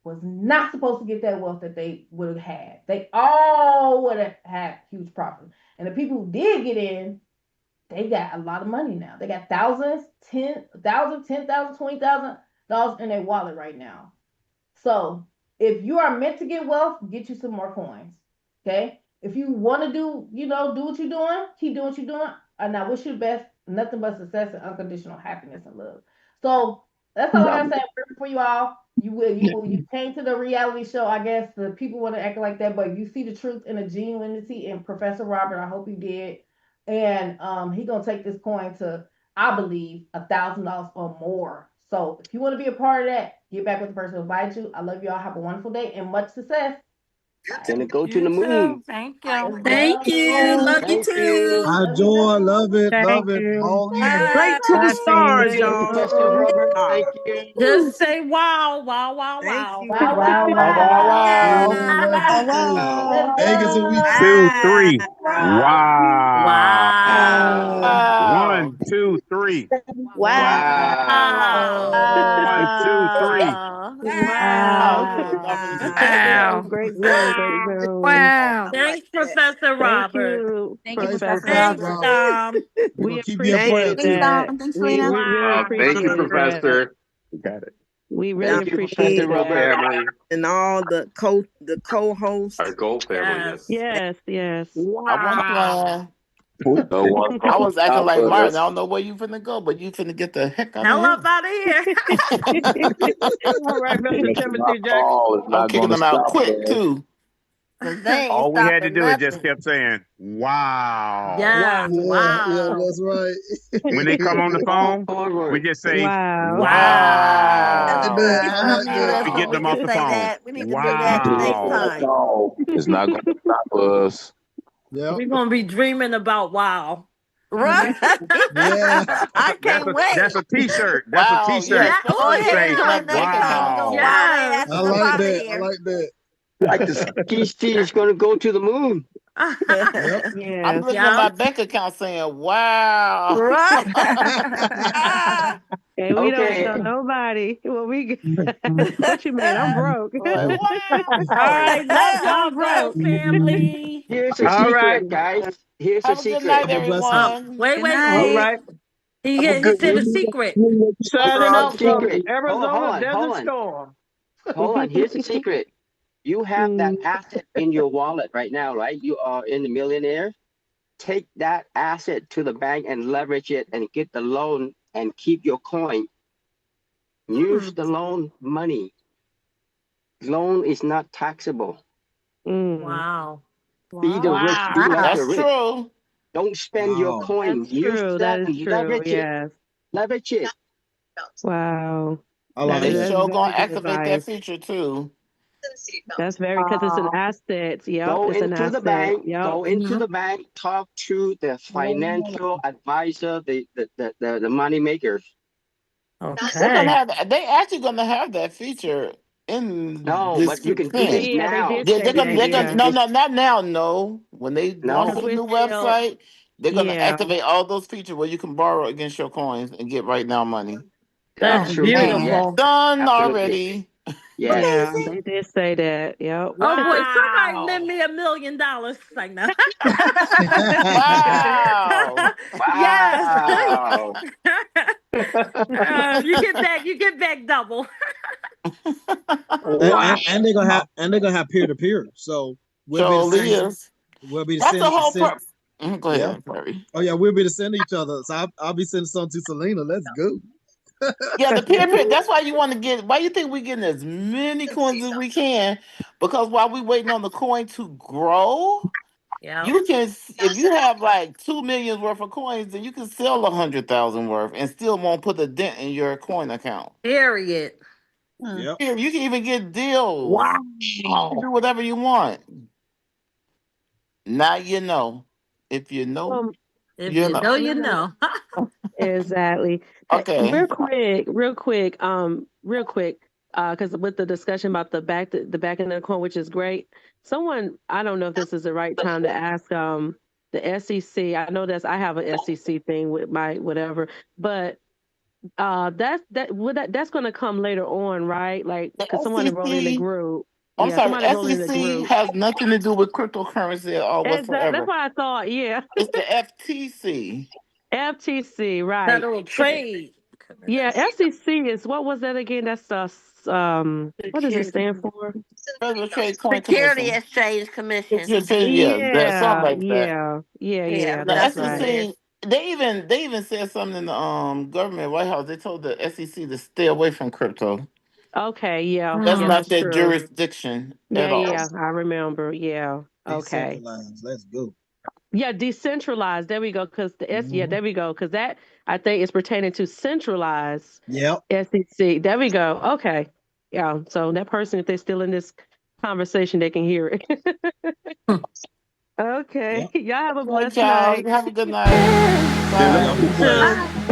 was not supposed to get that wealth that they would have had. They all would have had huge profit. And the people who did get in, they got a lot of money now. They got thousands, $10,000, $20,000 in their wallet right now. So if you are meant to get wealth, get you some more coins. Okay? If you want to do what you're doing, keep doing what you're doing. And I wish you the best. Nothing but success and unconditional happiness and love. So that's all I gotta say. I'm working for you all. You came to the reality show. I guess the people want to act like that, but you see the truth and the genuinity in Professor Robert. I hope you did. And he gonna take this coin to, I believe, $1,000 or more. So if you want to be a part of that, get back with the person who invited you. I love you all. Have a wonderful day and much success. Gonna go to the moon. Thank you. Thank you. Love you too. Hi, Joy. Love it. Thank Love it. you. All in. Straight to the stars, y'all. Professor Robert. Thank you. Just say wow, wow, wow, Thank wow. you. Wow, Wow, wow, wow, wow. wow. Wow. Let's Vegas and go. we 2, 3. Wow. Wow. Wow. 1, 2, 3. Wow. 1, 2, 3. Wow. Wow. Okay, enough of this. Wow. Great room. Great room. Thanks, Professor Thank Robert. you, Praise Professor. Thanks, Wow. Dom. We're We going to keep you in prayer, appreciate too. that. We really Wow. Thank you, appreciate that. Professor. You got it. We really Thank you, appreciate Professor that. Robert. Family. And all the co-hosts. Our gold family, Yes. yes. Yes. I wasn't Wow. playing. No one I was acting like but Martin. us. I don't know where you finna go, but you finna get the heck out Hell of up out of here. All right, Brother Yes, my Timothy Jackson. call is I'm not kicking going to them out stop quick there. too. 'Cause they ain't All we had to stopping do is just nothing. kept saying, wow. Yeah. Yeah, Wow. that's right. When they come on the phone, we Forward. just say, Wow. Wow. I like wow. that. Get I some like mute that. us We so get we them off can the say phone. that. We need to do that next Wow. time. It's not going to stop us. Yep. We're gonna be dreaming about wow. Right? Yeah. I That's can't a wait. that's a t-shirt. That's a Wow, yeah, t-shirt. Yeah. Go Oh especially if they ahead get and Say, to do my it bank next time. We're account. gonna wow. wow their Yes. I asses up like out of that. I here. like that. Like the CGC is going to go to the moon. Yep. I'm Yes. looking at Yeah. my bank account saying, wow. Right? Ah. And we don't Okay. tell nobody what we what you mean. I'm broke. Like, All wow. right. Love y'all, I'm broke. Gold family. Here's a All right. secret, guys. Here's a Have a good secret. night, Have a blessed night. everyone. Wait, Good wait. All night. right. He said a secret. Signing Here's a up from secret. Arizona Hold Desert on. Storm. Hold on. Here's the secret. You have that Mm. asset in your wallet right now, right? You are in the millionaire. Take that asset to the bank and leverage it and get the loan and keep your coin. Use the loan money. Loan is not taxable. Mm. Wow. Be the rich. Wow. Be like Wow. the That's rich. true. Don't spend your Wow. coin. That's Use true. that That is and true. leverage it. Yes. Leverage it. Wow. I like They that. That's sure gonna very good activate that advice. feature too. That's very because it's an asset. Yep, Go it's an into the asset. bank. Yep. Go into the bank. Talk to the financial advisor, the money makers. Okay. They actually gonna have that feature in No, this but you can do Yeah, this thing. yeah, they now. did say You that. can They're do gonna Yeah. no, this. no, not now, no. When they launch No. the new Well, website, they're gonna yeah. activate all those features where you can borrow against your coins and get right now money. That's Oh, Absolutely. man. Yes. beautiful. Done Absolutely. already. Yes. Yeah, Amazing. they did say that. Yep. Oh boy, somebody Wow. lend me $1 million. Like now. Wow. Yes. Wow. You get back double. Wow. And they're gonna have peer to peer. So we'll be the So same. is. We'll be the That's the send whole send. Go Yeah. ahead, Murray. Oh yeah, we'll be to send each other. So I'll be sending something to Selena. Let's go. Yeah, the peer peer. That's why you want to get. Why you think we getting as many coins as we can? Because while we waiting on the coin to grow, Yeah. you can. If you have like 2 million worth of coins, then you can sell 100,000 worth and still won't put a dent in your coin account. Period. Yep. Here, you can even get deals. Wow. You can do whatever you want. Now you know. If you know, If you you know, know. you know. Exactly. Hey, Okay. real quick, because with the discussion about the back end of the coin, which is great. Someone, I don't know if this is the right time to ask the SEC. I know I have an SEC thing with my whatever, but that's going to come later on, right? Like, The because someone enrolled in the SEC. group. I'm Yeah, sorry. somebody enrolled in the SEC group. has nothing to do with cryptocurrency at all Exactly. That's whatsoever. what I thought. Yeah. It's the FTC. FTC, right? Federal Trade. Yeah, SEC is what was that again? That's what does it stand for? Federal Trade Coin Security Commission. Exchange Commission. Yeah, that's something Yeah, like that. yeah, yeah, Yeah, yeah. The That's that's what it right. is. SEC, they even said something in the government White House. They told the SEC to stay away from crypto. Okay, yeah, That's yeah, not that's their true. jurisdiction Yeah, at all. yeah, I remember. Yeah, okay. Decentralized. Let's go. Yeah, decentralized. There we go. Because yeah, Mhm. there we go. Because that I think is pertaining to centralized Yep. SEC. There we go. Okay. Yeah. So that person, if they're still in this conversation, they can hear it. Okay. Yep. Y'all have a All right, blessed y'all. night. Have a good night. Yeah, Bye. y'all be blessed. Bye.